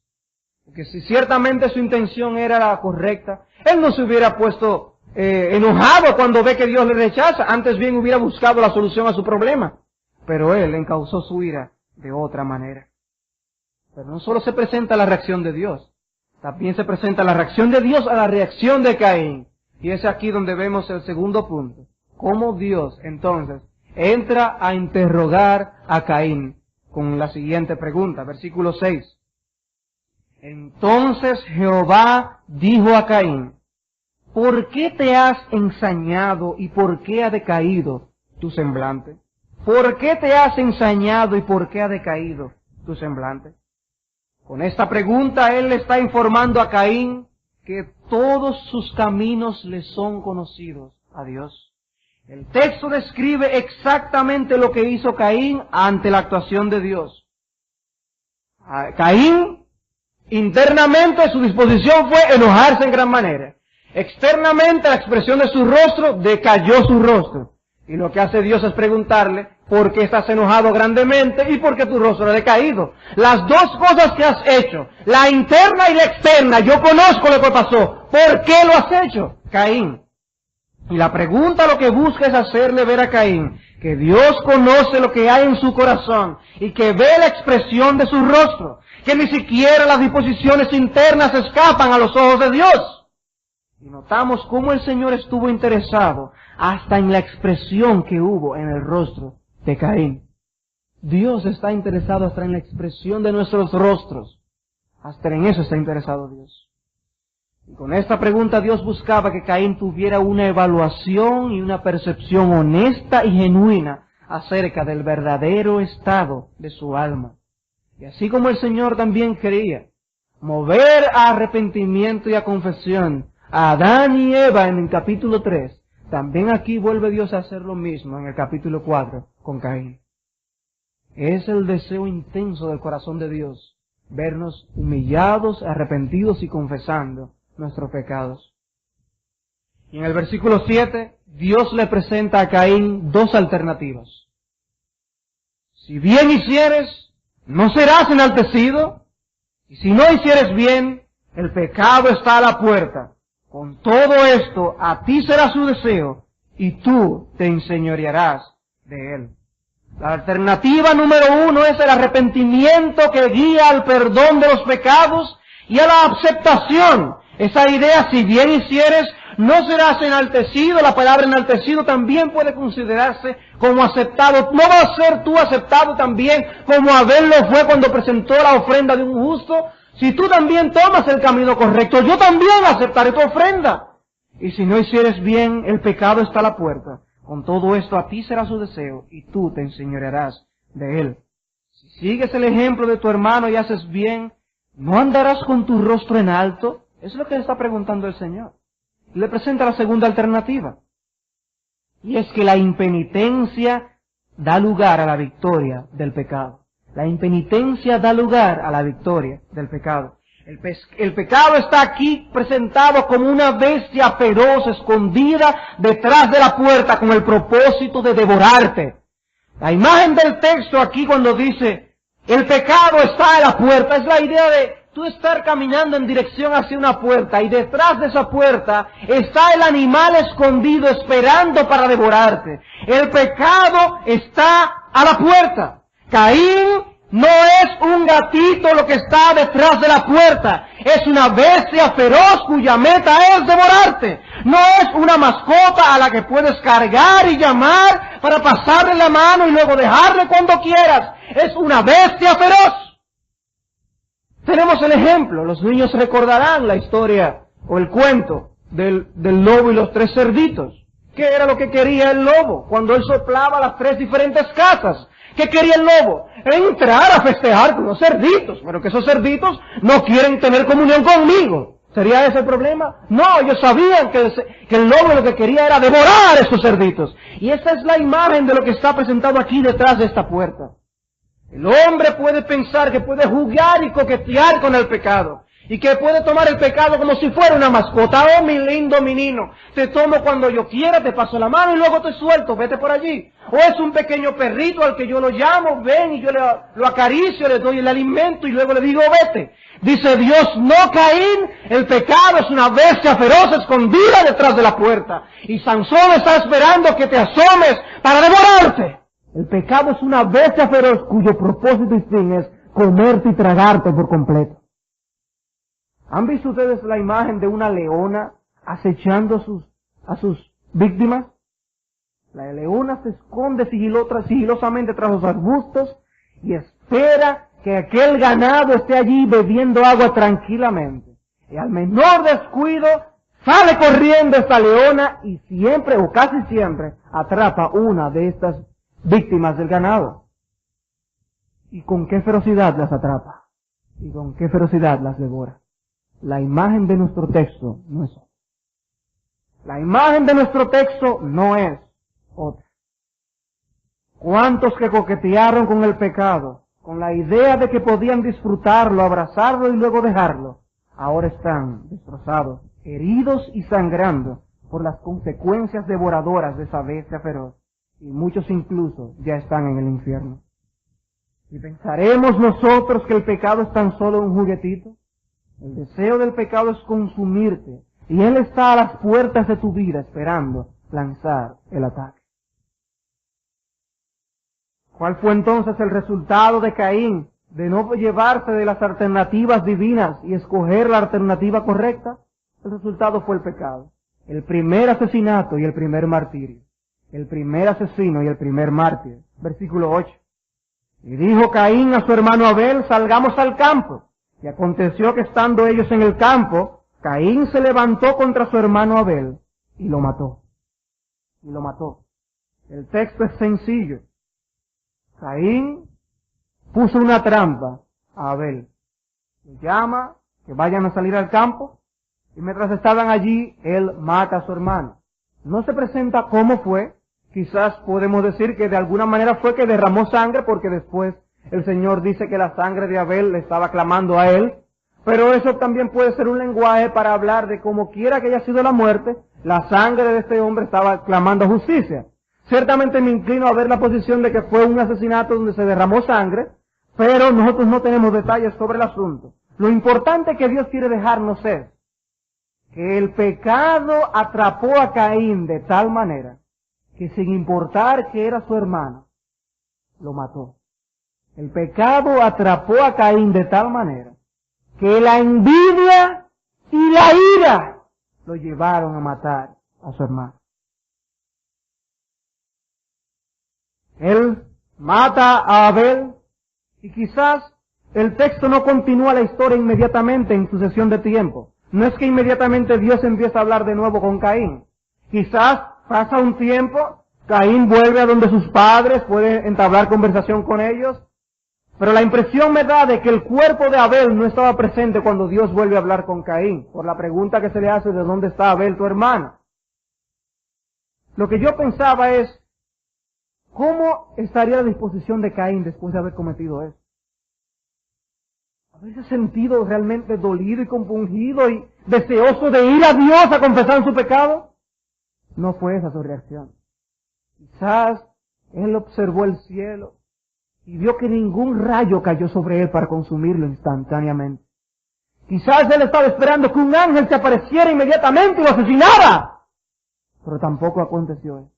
Porque si ciertamente su intención era la correcta, él no se hubiera puesto enojado cuando ve que Dios le rechaza, antes bien hubiera buscado la solución a su problema. Pero él encauzó su ira de otra manera. Pero no solo se presenta la reacción de Dios, también se presenta la reacción de Dios a la reacción de Caín. Y es aquí donde vemos el segundo punto. Cómo Dios, entonces, entra a interrogar a Caín con la siguiente pregunta, versículo 6. Entonces Jehová dijo a Caín, ¿por qué te has ensañado y por qué ha decaído tu semblante? ¿Por qué te has ensañado y por qué ha decaído tu semblante? Con esta pregunta él le está informando a Caín que todos sus caminos le son conocidos a Dios. El texto describe exactamente lo que hizo Caín ante la actuación de Dios. Caín, internamente su disposición fue enojarse en gran manera. Externamente la expresión de su rostro decayó su rostro. Y lo que hace Dios es preguntarle, ¿por qué estás enojado grandemente y por qué tu rostro ha decaído? Las dos cosas que has hecho, la interna y la externa, yo conozco lo que pasó. ¿Por qué lo has hecho, Caín? Y la pregunta lo que busca es hacerle ver a Caín que Dios conoce lo que hay en su corazón y que ve la expresión de su rostro, que ni siquiera las disposiciones internas escapan a los ojos de Dios. Y notamos cómo el Señor estuvo interesado hasta en la expresión que hubo en el rostro de Caín. Dios está interesado hasta en la expresión de nuestros rostros. Hasta en eso está interesado Dios. Y con esta pregunta Dios buscaba que Caín tuviera una evaluación y una percepción honesta y genuina acerca del verdadero estado de su alma. Y así como el Señor también quería mover a arrepentimiento y a confesión a Adán y Eva en el capítulo 3, también aquí vuelve Dios a hacer lo mismo en el capítulo 4 con Caín. Es el deseo intenso del corazón de Dios vernos humillados, arrepentidos y confesando nuestros pecados. Y en el versículo 7, Dios le presenta a Caín dos alternativas. Si bien hicieres, no serás enaltecido, y si no hicieres bien, el pecado está a la puerta. Con todo esto, a ti será su deseo, y tú te enseñorearás de él. La alternativa número 1 es el arrepentimiento que guía al perdón de los pecados y a la aceptación. Esa idea, si bien hicieres, no serás enaltecido. La palabra enaltecido también puede considerarse como aceptado. ¿No vas a ser tú aceptado también como Abel lo fue cuando presentó la ofrenda de un justo? Si tú también tomas el camino correcto, yo también aceptaré tu ofrenda. Y si no hicieres bien, el pecado está a la puerta. Con todo esto a ti será su deseo, y tú te enseñorearás de él. Si sigues el ejemplo de tu hermano y haces bien, ¿no andarás con tu rostro en alto? Eso es lo que le está preguntando el Señor. Le presenta la segunda alternativa. Y es que la impenitencia da lugar a la victoria del pecado. La impenitencia da lugar a la victoria del pecado. El pecado está aquí presentado como una bestia feroz escondida detrás de la puerta con el propósito de devorarte. La imagen del texto aquí cuando dice el pecado está a la puerta es la idea de tú estar caminando en dirección hacia una puerta y detrás de esa puerta está el animal escondido esperando para devorarte. El pecado está a la puerta. Caín no es un gatito lo que está detrás de la puerta, es una bestia feroz cuya meta es devorarte. No es una mascota a la que puedes cargar y llamar para pasarle la mano y luego dejarle cuando quieras. Es una bestia feroz. Tenemos el ejemplo, los niños recordarán la historia o el cuento del lobo y los tres cerditos. ¿Qué ¿Qué era lo que quería el lobo cuando él soplaba las 3 diferentes casas? ¿Qué quería el lobo? Entrar a festejar con los cerditos, pero que esos cerditos no quieren tener comunión conmigo. ¿Sería ese el problema? No, ellos sabían que el lobo lo que quería era devorar a esos cerditos. Y esa es la imagen de lo que está presentado aquí detrás de esta puerta. El hombre puede pensar que puede jugar y coquetear con el pecado. Y que puede tomar el pecado como si fuera una mascota. Oh, mi lindo menino, te tomo cuando yo quiera, te paso la mano y luego te suelto, vete por allí. O es un pequeño perrito al que yo lo llamo, ven y yo lo acaricio, le doy el alimento y luego le digo, vete. Dice Dios, no, Caín, el pecado es una bestia feroz escondida detrás de la puerta. Y Sansón está esperando que te asomes para devorarte. El pecado es una bestia feroz cuyo propósito y fin es comerte y tragarte por completo. ¿Han visto ustedes la imagen de una leona acechando a sus víctimas? La leona se esconde sigilosamente tras los arbustos y espera que aquel ganado esté allí bebiendo agua tranquilamente. Y al menor descuido sale corriendo esta leona y siempre o casi siempre atrapa una de estas víctimas del ganado. ¿Y con qué ferocidad las atrapa? ¿Y con qué ferocidad las devora? La imagen de nuestro texto no es otra. La imagen de nuestro texto no es otra. ¿Cuántos que coquetearon con el pecado, con la idea de que podían disfrutarlo, abrazarlo y luego dejarlo, ahora están destrozados, heridos y sangrando por las consecuencias devoradoras de esa bestia feroz? Y muchos incluso ya están en el infierno. ¿Y pensaremos nosotros que el pecado es tan solo un juguetito? El deseo del pecado es consumirte, y él está a las puertas de tu vida esperando lanzar el ataque. ¿Cuál fue entonces el resultado de Caín de no llevarse de las alternativas divinas y escoger la alternativa correcta? El resultado fue el pecado. El primer asesinato y el primer martirio. El primer asesino y el primer mártir. Versículo 8. Y dijo Caín a su hermano Abel, salgamos al campo. Y aconteció que estando ellos en el campo, Caín se levantó contra su hermano Abel y lo mató. Y lo mató. El texto es sencillo. Caín puso una trampa a Abel. Le llama, que vayan a salir al campo, y mientras estaban allí, él mata a su hermano. No se presenta cómo fue. Quizás podemos decir que de alguna manera fue que derramó sangre, porque después el Señor dice que la sangre de Abel le estaba clamando a él, pero eso también puede ser un lenguaje para hablar de como quiera que haya sido la muerte, la sangre de este hombre estaba clamando justicia. Ciertamente me inclino a ver la posición de que fue un asesinato donde se derramó sangre, pero nosotros no tenemos detalles sobre el asunto. Lo importante que Dios quiere dejarnos es que el pecado atrapó a Caín de tal manera que sin importar que era su hermano, lo mató. El pecado atrapó a Caín de tal manera que la envidia y la ira lo llevaron a matar a su hermano. Él mata a Abel y quizás el texto no continúa la historia inmediatamente en sucesión de tiempo. No es que inmediatamente Dios empieza a hablar de nuevo con Caín. Quizás pasa un tiempo, Caín vuelve a donde sus padres, puede entablar conversación con ellos, pero la impresión me da de que el cuerpo de Abel no estaba presente cuando Dios vuelve a hablar con Caín, por la pregunta que se le hace de dónde está Abel, tu hermano. Lo que yo pensaba es, ¿cómo estaría la disposición de Caín después de haber cometido eso? ¿Haberse sentido realmente dolido y compungido y deseoso de ir a Dios a confesar su pecado? No fue esa su reacción. Quizás él observó el cielo y vio que ningún rayo cayó sobre él para consumirlo instantáneamente. Quizás él estaba esperando que un ángel se apareciera inmediatamente y lo asesinara. Pero tampoco aconteció eso.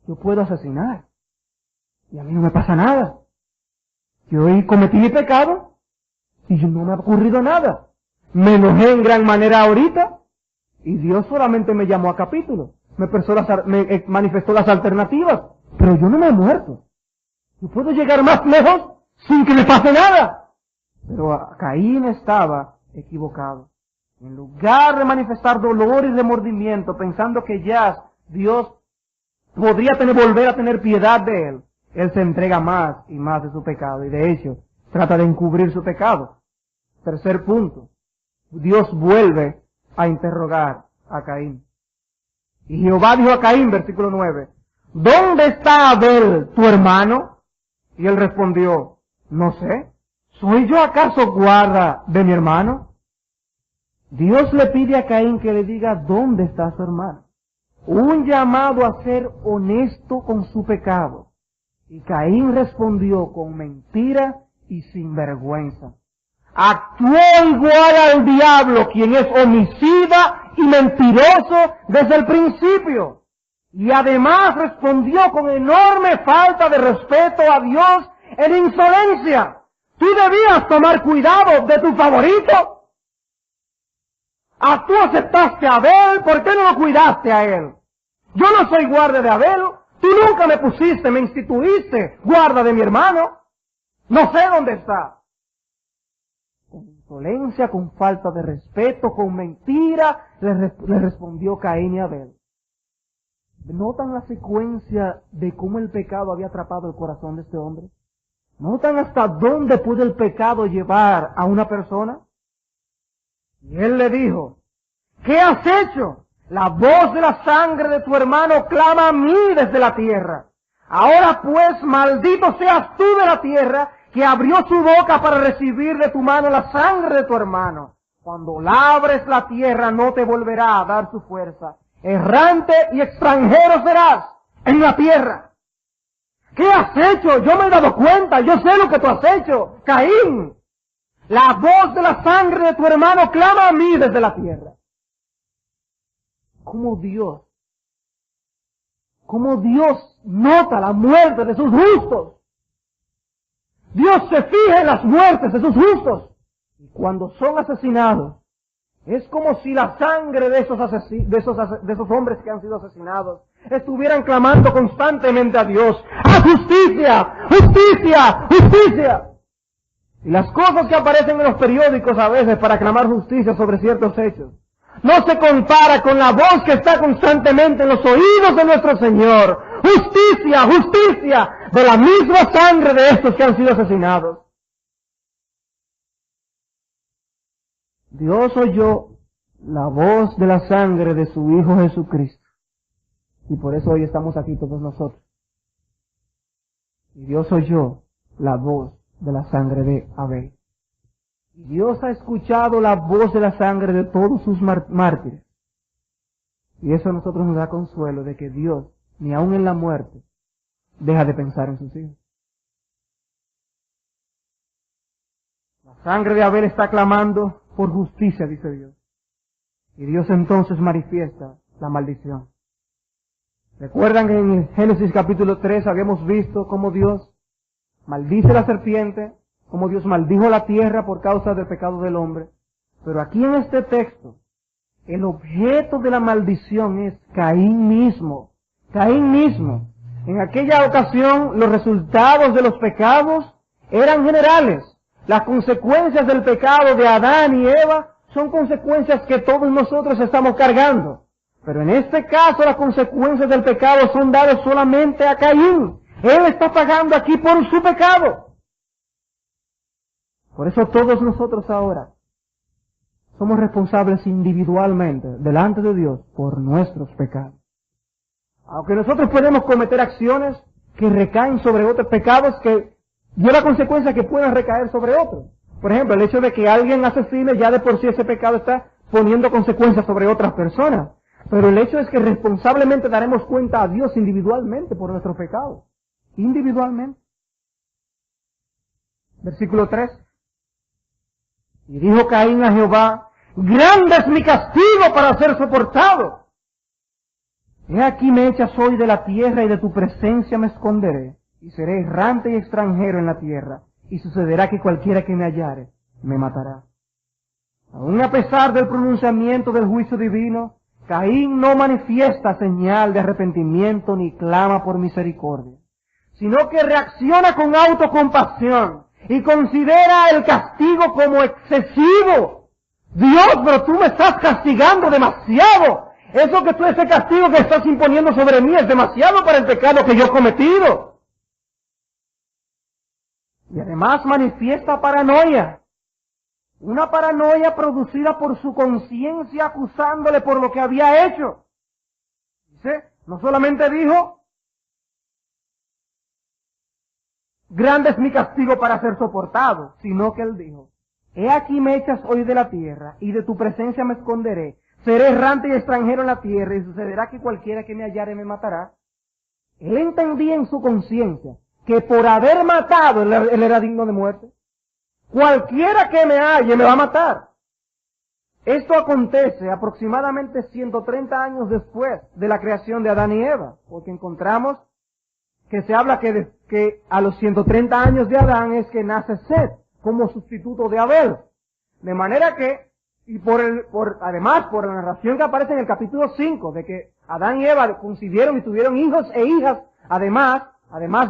Yo puedo asesinar y a mí no me pasa nada. Yo hoy cometí mi pecado y no me ha ocurrido nada. Me enojé en gran manera ahorita y Dios solamente me llamó a capítulo. Me manifestó las alternativas, pero yo no me he muerto. Yo puedo llegar más lejos sin que me pase nada. Pero Caín estaba equivocado. En lugar de manifestar dolor y remordimiento, pensando que ya Dios podría volver a tener piedad de él, él se entrega más y más de su pecado y de hecho trata de encubrir su pecado. Tercer punto, Dios vuelve a interrogar a Caín. Y Jehová dijo a Caín, versículo 9, ¿dónde está Abel, tu hermano? Y él respondió, no sé, ¿soy yo acaso guarda de mi hermano? Dios le pide a Caín que le diga dónde está su hermano. Un llamado a ser honesto con su pecado. Y Caín respondió con mentira y sin vergüenza. Actuó igual al diablo, quien es homicida y mentiroso desde el principio. Y además respondió con enorme falta de respeto a Dios en insolencia. Tú debías tomar cuidado de tu favorito. Tú aceptaste a Abel, ¿por qué no lo cuidaste a él? Yo no soy guarda de Abel, tú nunca me pusiste, me instituiste guarda de mi hermano. No sé dónde está. Con insolencia, con falta de respeto, con mentira, le respondió Caín y Abel. ¿Notan la secuencia de cómo el pecado había atrapado el corazón de este hombre? ¿Notan hasta dónde puede el pecado llevar a una persona? Y él le dijo, ¿qué has hecho? La voz de la sangre de tu hermano clama a mí desde la tierra. Ahora pues, maldito seas tú de la tierra, que abrió su boca para recibir de tu mano la sangre de tu hermano. Cuando labres la tierra no te volverá a dar su fuerza. Errante y extranjero serás en la tierra. ¿Qué has hecho? Yo me he dado cuenta, yo sé lo que tú has hecho, Caín. La voz de la sangre de tu hermano clama a mí desde la tierra. Cómo Dios nota la muerte de sus justos. Dios se fija en las muertes de sus justos. Y cuando son asesinados, es como si la sangre de esos hombres que han sido asesinados estuvieran clamando constantemente a Dios. ¡Ah, justicia! ¡Justicia! ¡Justicia! Y las cosas que aparecen en los periódicos a veces para clamar justicia sobre ciertos hechos no se compara con la voz que está constantemente en los oídos de nuestro Señor. ¡Justicia! ¡Justicia! De la misma sangre de estos que han sido asesinados. Dios oyó la voz de la sangre de su Hijo Jesucristo. Y por eso hoy estamos aquí todos nosotros. Y Dios oyó la voz de la sangre de Abel. Y Dios ha escuchado la voz de la sangre de todos sus mártires. Y eso a nosotros nos da consuelo de que Dios, ni aun en la muerte, deja de pensar en sus hijos. La sangre de Abel está clamando por justicia, dice Dios. Y Dios entonces manifiesta la maldición. ¿Recuerdan que en Génesis capítulo 3 habíamos visto cómo Dios maldice la serpiente, cómo Dios maldijo la tierra por causa del pecado del hombre? Pero aquí en este texto, el objeto de la maldición es Caín mismo. Caín mismo. En aquella ocasión, los resultados de los pecados eran generales. Las consecuencias del pecado de Adán y Eva son consecuencias que todos nosotros estamos cargando. Pero en este caso, las consecuencias del pecado son dadas solamente a Caín. Él está pagando aquí por su pecado. Por eso todos nosotros ahora somos responsables individualmente delante de Dios por nuestros pecados. Aunque nosotros podemos cometer acciones que recaen sobre otros pecados que lleva consecuencias que puedan recaer sobre otros. Por ejemplo, el hecho de que alguien asesine, ya de por sí ese pecado está poniendo consecuencias sobre otras personas. Pero el hecho es que responsablemente daremos cuenta a Dios individualmente por nuestros pecados. Individualmente. Versículo 3. Y dijo Caín a Jehová, grande es mi castigo para ser soportado. He aquí me echas hoy de la tierra y de tu presencia me esconderé, y seré errante y extranjero en la tierra, y sucederá que cualquiera que me hallare me matará. Aun a pesar del pronunciamiento del juicio divino, Caín no manifiesta señal de arrepentimiento ni clama por misericordia, sino que reacciona con autocompasión y considera el castigo como excesivo. Dios, pero tú me estás castigando demasiado. Eso que tú, ese castigo que estás imponiendo sobre mí es demasiado para el pecado que yo he cometido. Y además manifiesta paranoia. Una paranoia producida por su conciencia acusándole por lo que había hecho. Dice, no solamente dijo, grande es mi castigo para ser soportado, sino que él dijo, he aquí me echas hoy de la tierra, y de tu presencia me esconderé. Seré errante y extranjero en la tierra, y sucederá que cualquiera que me hallare me matará. Él entendía en su conciencia que por haber matado él era digno de muerte. Cualquiera que me halle me va a matar. Esto acontece aproximadamente 130 años después de la creación de Adán y Eva, porque encontramos que se habla que a los 130 años de Adán es que nace Set como sustituto de Abel. De manera que, y además por la narración que aparece en el capítulo 5, de que Adán y Eva concibieron y tuvieron hijos e hijas, además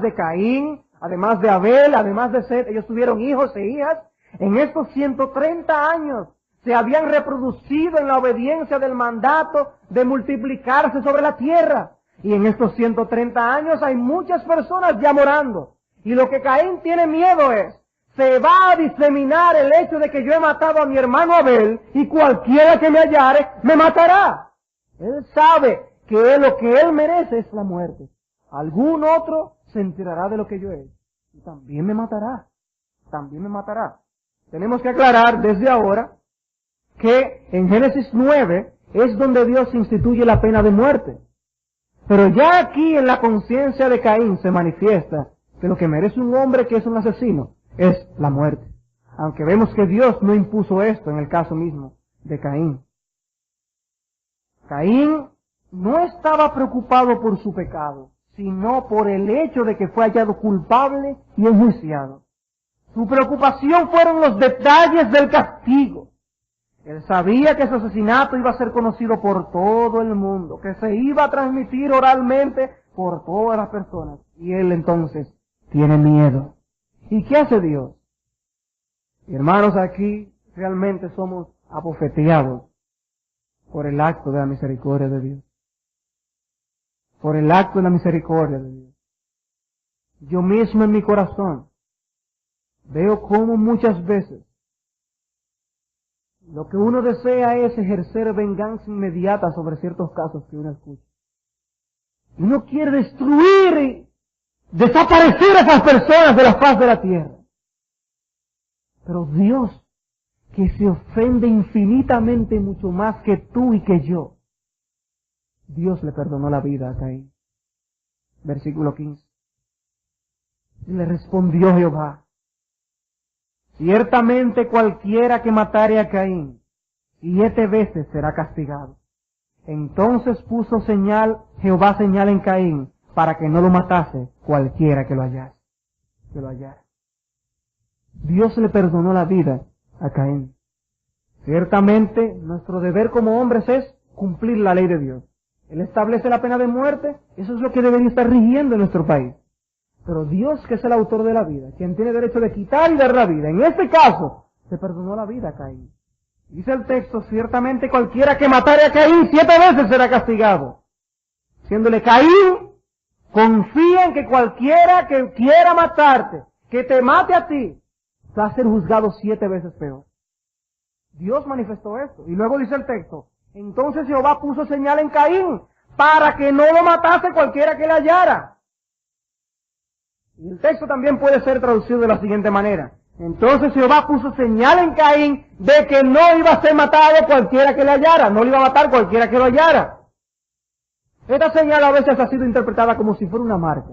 de Caín, además de Abel, además de Set, ellos tuvieron hijos e hijas. En estos 130 años se habían reproducido en la obediencia del mandato de multiplicarse sobre la tierra. Y en estos 130 años hay muchas personas ya morando. Y lo que Caín tiene miedo es, se va a diseminar el hecho de que yo he matado a mi hermano Abel y cualquiera que me hallare me matará. Él sabe que lo que él merece es la muerte. Algún otro se enterará de lo que yo he hecho y también me matará. También me matará. Tenemos que aclarar desde ahora que en Génesis 9 es donde Dios instituye la pena de muerte. Pero ya aquí en la conciencia de Caín se manifiesta que lo que merece un hombre que es un asesino es la muerte. Aunque vemos que Dios no impuso esto en el caso mismo de Caín. Caín no estaba preocupado por su pecado, sino por el hecho de que fue hallado culpable y enjuiciado. Su preocupación fueron los detalles del castigo. Él sabía que su asesinato iba a ser conocido por todo el mundo, que se iba a transmitir oralmente por todas las personas. Y él entonces tiene miedo. ¿Y qué hace Dios? Hermanos, aquí realmente somos abofeteados por el acto de la misericordia de Dios. Por el acto de la misericordia de Dios. Yo mismo en mi corazón veo cómo muchas veces lo que uno desea es ejercer venganza inmediata sobre ciertos casos que uno escucha. Uno quiere destruir y desaparecer a esas personas de la faz de la tierra. Pero Dios, que se ofende infinitamente mucho más que tú y que yo, Dios le perdonó la vida a Caín. Versículo 15. Y le respondió Jehová, ciertamente cualquiera que matare a Caín 7 veces será castigado. Entonces puso Jehová señal en Caín, para que no lo matase cualquiera que lo hallara. Dios le perdonó la vida a Caín. Ciertamente, nuestro deber como hombres es cumplir la ley de Dios. Él establece la pena de muerte, eso es lo que debería estar rigiendo en nuestro país. Pero Dios, que es el autor de la vida, quien tiene derecho de quitar y dar la vida, en este caso, se perdonó la vida a Caín. Dice el texto, ciertamente cualquiera que matare a Caín 7 veces será castigado. Diciéndole, Caín, confía en que cualquiera que quiera matarte, que te mate a ti, va a ser juzgado 7 veces peor. Dios manifestó esto. Y luego dice el texto, entonces Jehová puso señal en Caín, para que no lo matase cualquiera que le hallara. Y el texto también puede ser traducido de la siguiente manera. Entonces Jehová puso señal en Caín de que no iba a ser matado cualquiera que le hallara, no le iba a matar cualquiera que lo hallara. Esta señal a veces ha sido interpretada como si fuera una marca.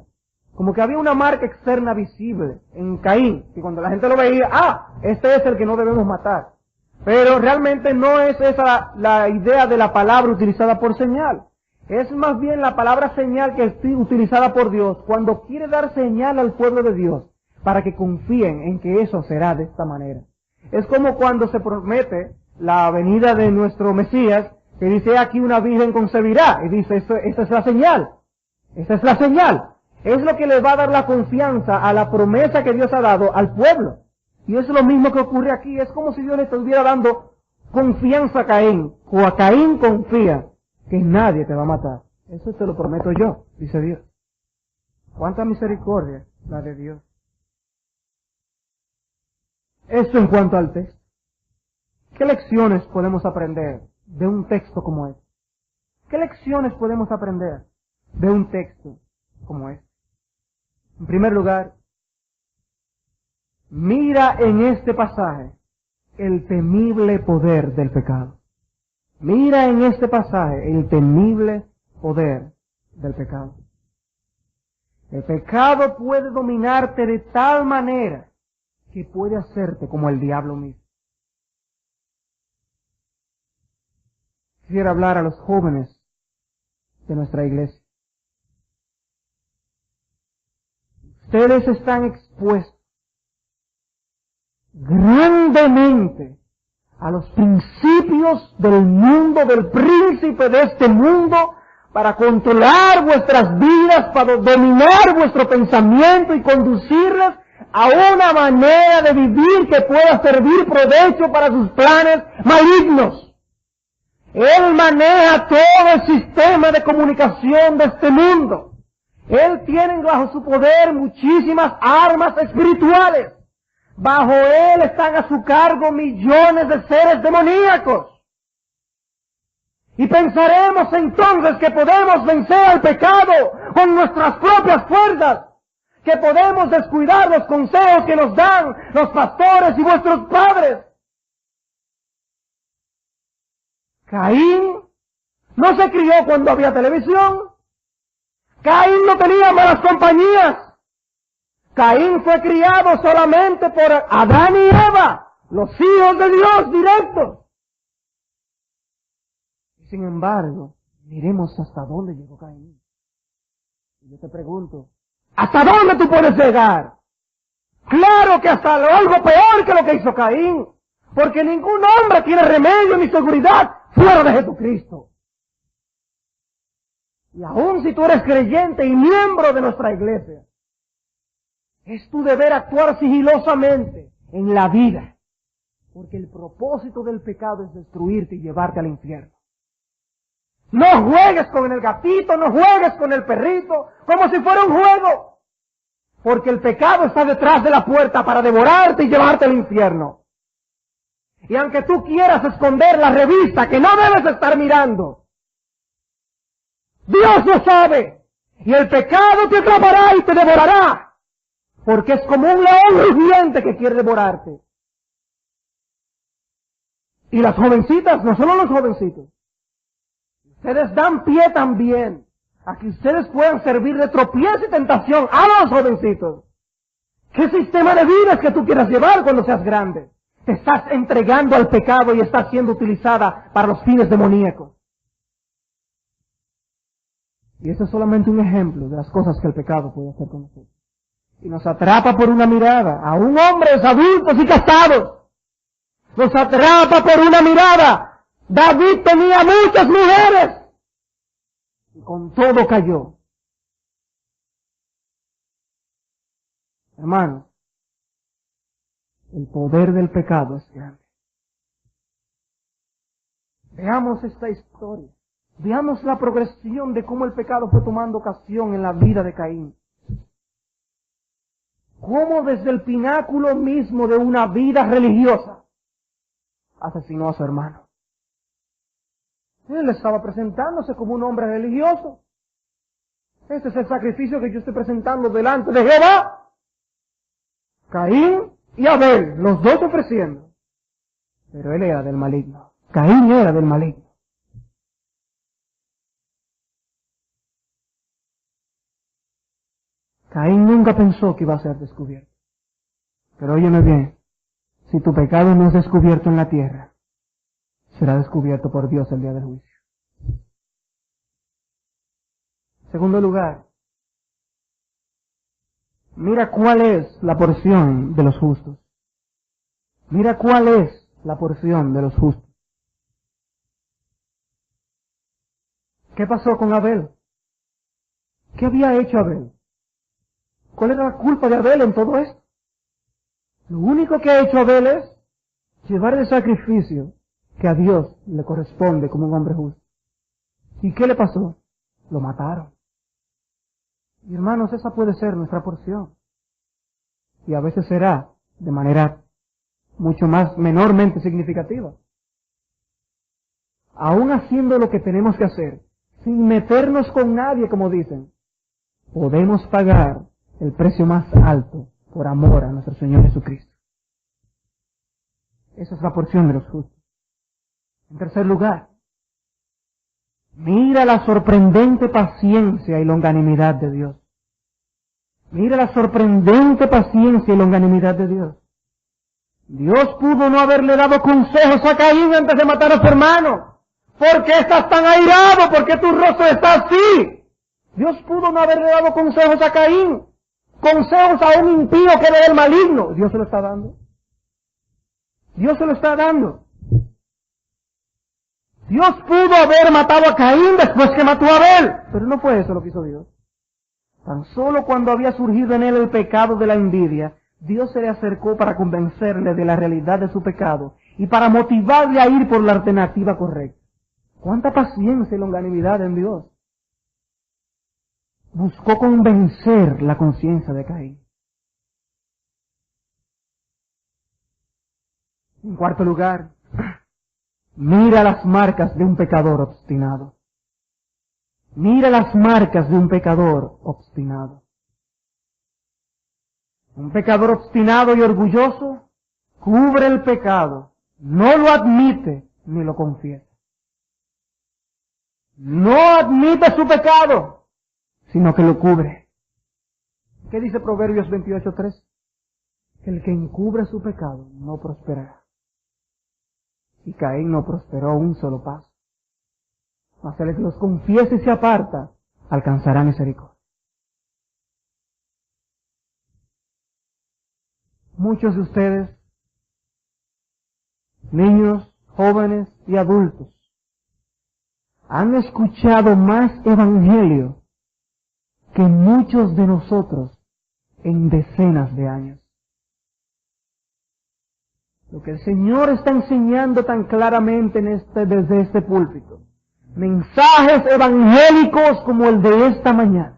Como que había una marca externa visible en Caín, y cuando la gente lo veía, este es el que no debemos matar. Pero realmente no es esa la idea de la palabra utilizada por señal. Es más bien la palabra señal que es utilizada por Dios cuando quiere dar señal al pueblo de Dios para que confíen en que eso será de esta manera. Es como cuando se promete la venida de nuestro Mesías, que dice, aquí una virgen concebirá, y dice, esta es la señal. Esta es la señal. Es lo que le va a dar la confianza a la promesa que Dios ha dado al pueblo. Y es lo mismo que ocurre aquí. Es como si Dios le estuviera dando confianza a Caín, o a Caín confía que nadie te va a matar. Eso te lo prometo yo, dice Dios. ¿Cuánta misericordia la de Dios? Esto en cuanto al texto. ¿Qué lecciones podemos aprender de un texto como este? ¿Qué lecciones podemos aprender de un texto como este? En primer lugar, mira en este pasaje el temible poder del pecado. Mira en este pasaje el temible poder del pecado. El pecado puede dominarte de tal manera que puede hacerte como el diablo mismo. Quisiera hablar a los jóvenes de nuestra iglesia. Ustedes están expuestos grandemente a los principios del mundo, del príncipe de este mundo, para controlar vuestras vidas, para dominar vuestro pensamiento y conducirles a una manera de vivir que pueda servir provecho para sus planes malignos. Él maneja todo el sistema de comunicación de este mundo. Él tiene bajo su poder muchísimas armas espirituales. Bajo él están a su cargo millones de seres demoníacos. Y pensaremos entonces que podemos vencer al pecado con nuestras propias fuerzas, que podemos descuidar los consejos que nos dan los pastores y vuestros padres. Caín no se crió cuando había televisión. Caín no tenía malas compañías. Caín fue criado solamente por Adán y Eva, los hijos de Dios directos. Sin embargo, miremos hasta dónde llegó Caín. Y yo te pregunto, ¿hasta dónde tú puedes llegar? Claro que hasta algo peor que lo que hizo Caín, porque ningún hombre tiene remedio ni seguridad fuera de Jesucristo. Y aun si tú eres creyente y miembro de nuestra iglesia, es tu deber actuar sigilosamente en la vida, porque el propósito del pecado es destruirte y llevarte al infierno. No juegues con el gatito, no juegues con el perrito, como si fuera un juego. Porque el pecado está detrás de la puerta para devorarte y llevarte al infierno. Y aunque tú quieras esconder la revista que no debes estar mirando, Dios lo sabe. Y el pecado te atrapará y te devorará. Porque es como un león rugiente que quiere devorarte. Y las jovencitas, no solo los jovencitos, ustedes dan pie también a que ustedes puedan servir de tropiezo y tentación a los jovencitos. ¿Qué sistema de vida es que tú quieras llevar cuando seas grande? Te estás entregando al pecado y estás siendo utilizada para los fines demoníacos. Y eso es solamente un ejemplo de las cosas que el pecado puede hacer con nosotros. Y nos atrapa por una mirada, a un hombres adultos y casados. Nos atrapa por una mirada. David tenía muchas mujeres y con todo cayó. Hermanos, el poder del pecado es grande. Veamos esta historia. Veamos la progresión de cómo el pecado fue tomando ocasión en la vida de Caín. Cómo desde el pináculo mismo de una vida religiosa asesinó a su hermano. Él estaba presentándose como un hombre religioso. Este es el sacrificio que yo estoy presentando delante de Jehová. Caín y Abel, los dos ofreciendo. Pero él era del maligno. Caín era del maligno. Caín nunca pensó que iba a ser descubierto. Pero óyeme bien, si tu pecado no es descubierto en la tierra, será descubierto por Dios el día del juicio. Segundo lugar, mira cuál es la porción de los justos. Mira cuál es la porción de los justos. ¿Qué pasó con Abel? ¿Qué había hecho Abel? ¿Cuál era la culpa de Abel en todo esto? Lo único que ha hecho Abel es llevar el sacrificio que a Dios le corresponde como un hombre justo. ¿Y qué le pasó? Lo mataron. Y hermanos, esa puede ser nuestra porción. Y a veces será de manera mucho más menormente significativa. Aún haciendo lo que tenemos que hacer, sin meternos con nadie, como dicen, podemos pagar el precio más alto por amor a nuestro Señor Jesucristo. Esa es la porción de los justos. En tercer lugar, mira la sorprendente paciencia y longanimidad de Dios. Mira la sorprendente paciencia y longanimidad de Dios. Dios pudo no haberle dado consejos a Caín antes de matar a su hermano. ¿Por qué estás tan airado? ¿Por qué tu rostro está así? Dios pudo no haberle dado consejos a Caín. Consejos a un impío que era el maligno. Dios se lo está dando. Dios se lo está dando. Dios pudo haber matado a Caín después que mató a Abel. Pero no fue eso lo que hizo Dios. Tan solo cuando había surgido en él el pecado de la envidia, Dios se le acercó para convencerle de la realidad de su pecado y para motivarle a ir por la alternativa correcta. ¡Cuánta paciencia y longanimidad en Dios! Buscó convencer la conciencia de Caín. En cuarto lugar, mira las marcas de un pecador obstinado. Mira las marcas de un pecador obstinado. Un pecador obstinado y orgulloso cubre el pecado, no lo admite ni lo confiesa. No admite su pecado, sino que lo cubre. ¿Qué dice Proverbios 28:3? El que encubre su pecado no prosperará. Y Caín no prosperó un solo paso. Mas el que los confiesa y se aparta, alcanzará misericordia. Muchos de ustedes, niños, jóvenes y adultos, han escuchado más evangelio que muchos de nosotros en decenas de años. Lo que el Señor está enseñando tan claramente desde este púlpito, mensajes evangélicos como el de esta mañana,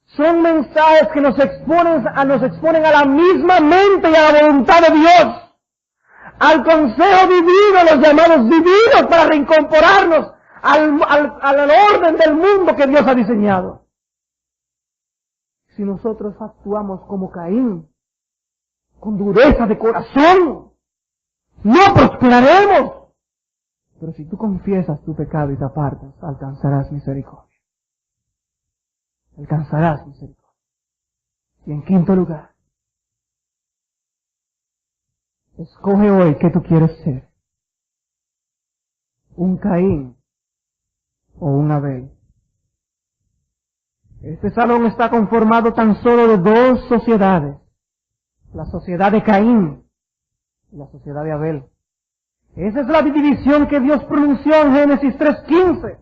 son mensajes que nos exponen a la misma mente y a la voluntad de Dios, al consejo divino, los llamados divinos para reincorporarnos al orden del mundo que Dios ha diseñado. Si nosotros actuamos como Caín, con dureza de corazón, no prosperaremos. Pero si tú confiesas tu pecado y te apartas, alcanzarás misericordia. Alcanzarás misericordia. Y en quinto lugar, escoge hoy qué tú quieres ser. Un Caín o un Abel. Este salón está conformado tan solo de dos sociedades. La sociedad de Caín y la sociedad de Abel. Esa es la división que Dios pronunció en Génesis 3:15.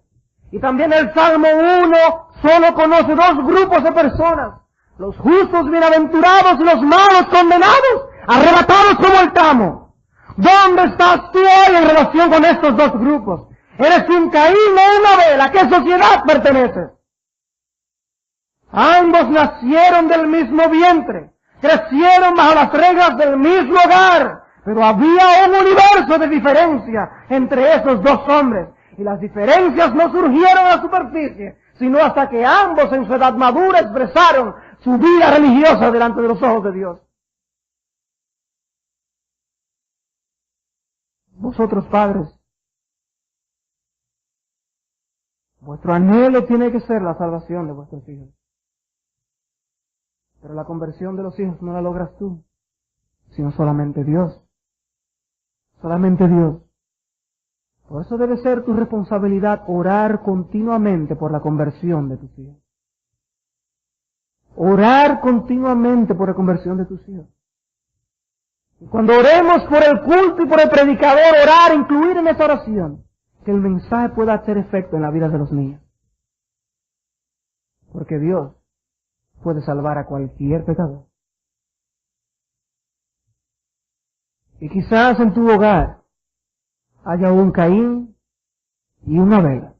Y también el Salmo 1 solo conoce dos grupos de personas. Los justos bienaventurados y los malos condenados, arrebatados como el tamo. ¿Dónde estás tú hoy en relación con estos dos grupos? ¿Eres un Caín o un Abel? ¿A qué sociedad perteneces? Ambos nacieron del mismo vientre, crecieron bajo las reglas del mismo hogar, pero había un universo de diferencia entre esos dos hombres. Y las diferencias no surgieron a la superficie, sino hasta que ambos en su edad madura expresaron su vida religiosa delante de los ojos de Dios. Vosotros, padres, vuestro anhelo tiene que ser la salvación de vuestros hijos. Pero la conversión de los hijos no la logras tú, sino solamente Dios. Solamente Dios. Por eso debe ser tu responsabilidad orar continuamente por la conversión de tus hijos. Orar continuamente por la conversión de tus hijos. Y cuando oremos por el culto y por el predicador, orar, incluir en esa oración, que el mensaje pueda hacer efecto en la vida de los niños. Porque Dios puede salvar a cualquier pecador. Y quizás en tu hogar haya un Caín y un Abel.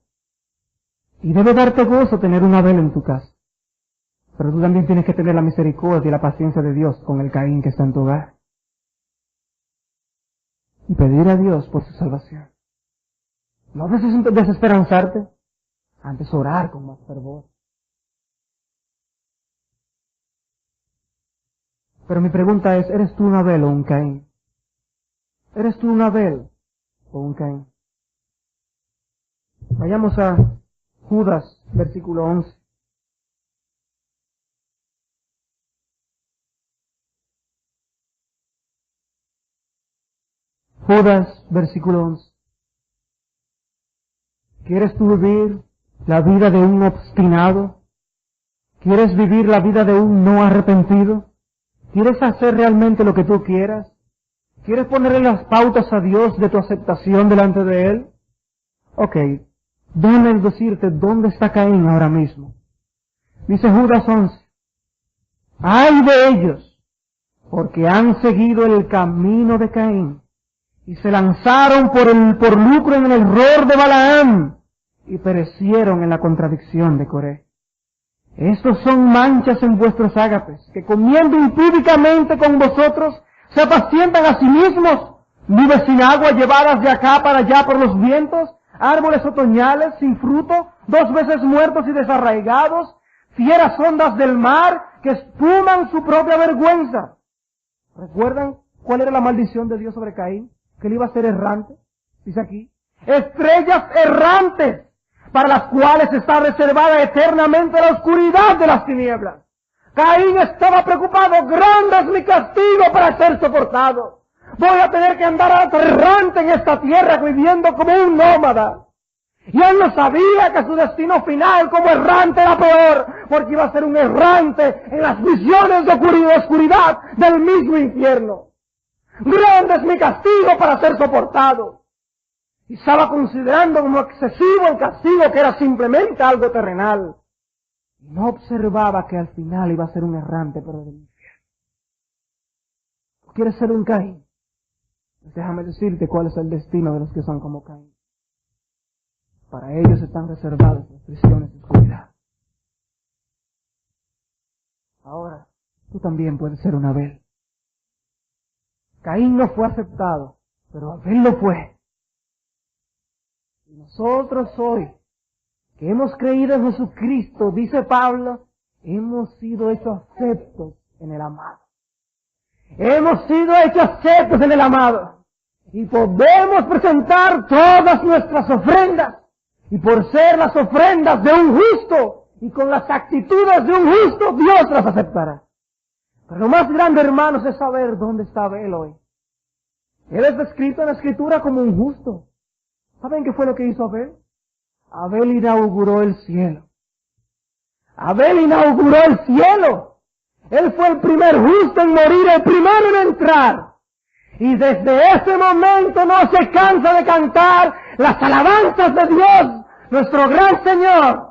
Y debe darte gozo tener un Abel en tu casa. Pero tú también tienes que tener la misericordia y la paciencia de Dios con el Caín que está en tu hogar. Y pedir a Dios por su salvación. No desesperanzarte, antes orar con más fervor. Pero mi pregunta es, ¿eres tú un Abel o un Caín? ¿Eres tú un Abel o un Caín? Vayamos a Judas, versículo 11. Judas, versículo 11. ¿Quieres tú vivir la vida de un obstinado? ¿Quieres vivir la vida de un no arrepentido? ¿Quieres hacer realmente lo que tú quieras? ¿Quieres ponerle las pautas a Dios de tu aceptación delante de Él? Ok, déjame decirte dónde está Caín ahora mismo. Dice Judas 11. ¡Ay de ellos! Porque han seguido el camino de Caín y se lanzaron por lucro en el error de Balaam y perecieron en la contradicción de Coré. Estos son manchas en vuestros ágapes, que comiendo impúdicamente con vosotros, se apacientan a sí mismos, nubes sin agua llevadas de acá para allá por los vientos, árboles otoñales sin fruto, 2 veces muertos y desarraigados, fieras ondas del mar que espuman su propia vergüenza. ¿Recuerdan cuál era la maldición de Dios sobre Caín? Que él iba a ser errante, dice aquí. Estrellas errantes, para las cuales está reservada eternamente la oscuridad de las tinieblas. Caín estaba preocupado, grande es mi castigo para ser soportado. Voy a tener que andar errante en esta tierra viviendo como un nómada. Y él no sabía que su destino final como errante era peor, porque iba a ser un errante en las visiones de oscuridad del mismo infierno. Grande es mi castigo para ser soportado. Y estaba considerando como excesivo el castigo que era simplemente algo terrenal. Y no observaba que al final iba a ser un errante pero del infierno. ¿Tú quieres ser un Caín? Pues déjame decirte cuál es el destino de los que son como Caín. Para ellos están reservadas las prisiones de oscuridad. Ahora, tú también puedes ser un Abel. Caín no fue aceptado, pero Abel lo fue. Y nosotros hoy, que hemos creído en Jesucristo, dice Pablo, hemos sido hechos aceptos en el amado. Hemos sido hechos aceptos en el amado. Y podemos presentar todas nuestras ofrendas. Y por ser las ofrendas de un justo, y con las actitudes de un justo, Dios las aceptará. Pero lo más grande, hermanos, es saber dónde está Abel hoy. Él es descrito en la Escritura como un justo. ¿Saben qué fue lo que hizo Abel? Abel inauguró el cielo. Abel inauguró el cielo. Él fue el primer justo en morir, el primero en entrar. Y desde ese momento no se cansa de cantar las alabanzas de Dios, nuestro gran Señor.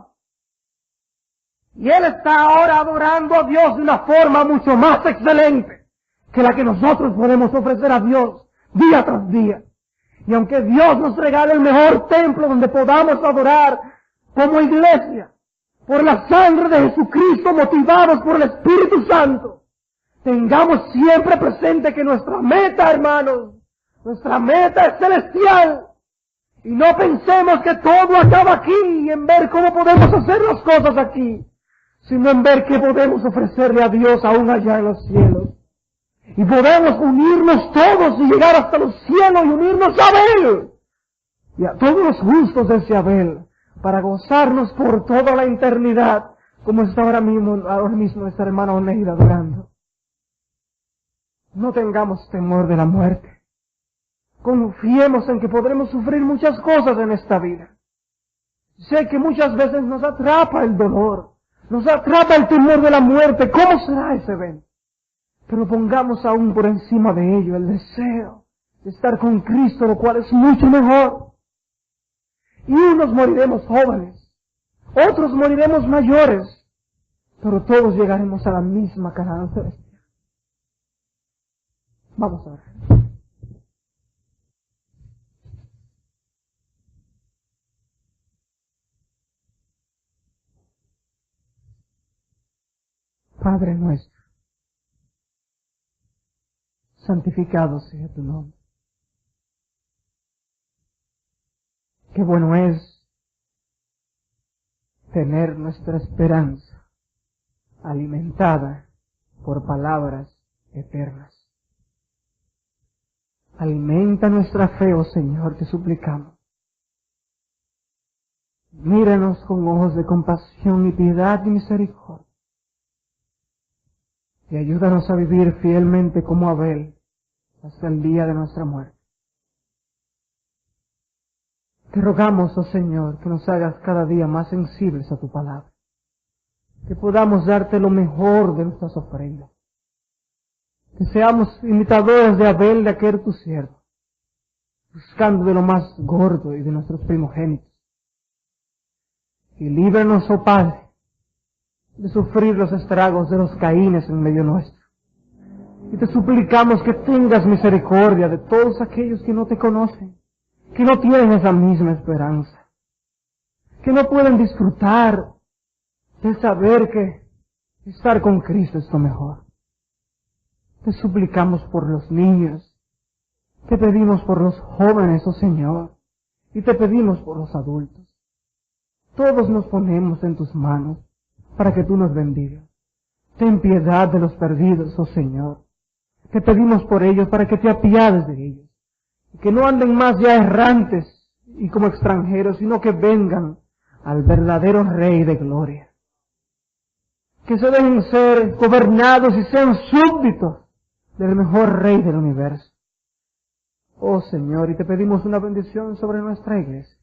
Y Él está ahora adorando a Dios de una forma mucho más excelente que la que nosotros podemos ofrecer a Dios día tras día. Y aunque Dios nos regale el mejor templo donde podamos adorar como iglesia, por la sangre de Jesucristo, motivados por el Espíritu Santo, tengamos siempre presente que nuestra meta, hermanos, nuestra meta es celestial. Y no pensemos que todo acaba aquí y en ver cómo podemos hacer las cosas aquí, sino en ver qué podemos ofrecerle a Dios aún allá en los cielos. Y podemos unirnos todos y llegar hasta los cielos y unirnos a Abel y a todos los justos de ese Abel para gozarnos por toda la eternidad, como está ahora mismo nuestra hermana Oneida adorando. No tengamos temor de la muerte. Confiemos en que podremos sufrir muchas cosas en esta vida. Sé que muchas veces nos atrapa el dolor, nos atrapa el temor de la muerte. ¿Cómo será ese evento? Pero pongamos aún por encima de ello el deseo de estar con Cristo, lo cual es mucho mejor. Y unos moriremos jóvenes, otros moriremos mayores, pero todos llegaremos a la misma Canaán celestial. Vamos a ver. Padre nuestro, santificado sea tu nombre. Qué bueno es tener nuestra esperanza alimentada por palabras eternas. Alimenta nuestra fe, oh Señor, te suplicamos. Míranos con ojos de compasión y piedad y misericordia. Y ayúdanos a vivir fielmente como Abel hasta el día de nuestra muerte. Te rogamos, oh Señor, que nos hagas cada día más sensibles a tu palabra. Que podamos darte lo mejor de nuestras ofrendas. Que seamos imitadores de Abel, de aquel tu siervo, buscando de lo más gordo y de nuestros primogénitos. Y líbranos, oh Padre, de sufrir los estragos de los Caínes en medio nuestro. Y te suplicamos que tengas misericordia de todos aquellos que no te conocen, que no tienen esa misma esperanza, que no pueden disfrutar de saber que estar con Cristo es lo mejor. Te suplicamos por los niños, te pedimos por los jóvenes, oh Señor, y te pedimos por los adultos. Todos nos ponemos en tus manos para que tú nos bendigas. Ten piedad de los perdidos, oh Señor. Te pedimos por ellos para que te apiades de ellos. Y que no anden más ya errantes y como extranjeros, sino que vengan al verdadero Rey de gloria. Que se dejen ser gobernados y sean súbditos del mejor Rey del universo. Oh Señor, y te pedimos una bendición sobre nuestra iglesia.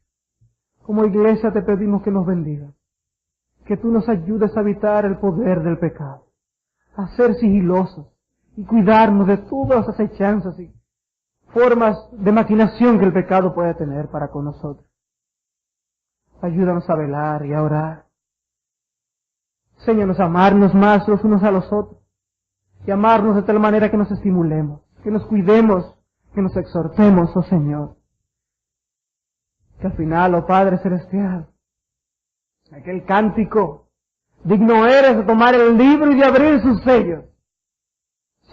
Como iglesia te pedimos que nos bendigas, que tú nos ayudes a evitar el poder del pecado, a ser sigilosos y cuidarnos de todas las acechanzas y formas de maquinación que el pecado puede tener para con nosotros. Ayúdanos a velar y a orar. Enséñanos a amarnos más los unos a los otros y amarnos de tal manera que nos estimulemos, que nos cuidemos, que nos exhortemos, oh Señor. Que al final, oh Padre Celestial, aquel cántico, digno eres de tomar el libro y de abrir sus sellos,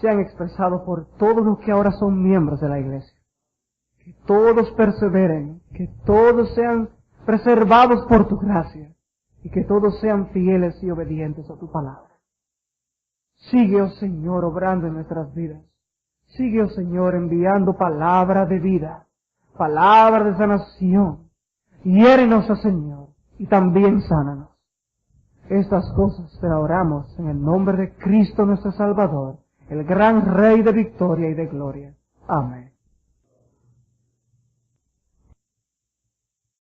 sean expresados por todos los que ahora son miembros de la iglesia. Que todos perseveren, que todos sean preservados por tu gracia, y que todos sean fieles y obedientes a tu palabra. Sigue, oh Señor, obrando en nuestras vidas. Sigue, oh Señor, enviando palabra de vida, palabra de sanación. Hiérenos, oh Señor, y también sánanos. Estas cosas te las oramos en el nombre de Cristo nuestro Salvador, el gran Rey de victoria y de gloria. Amén.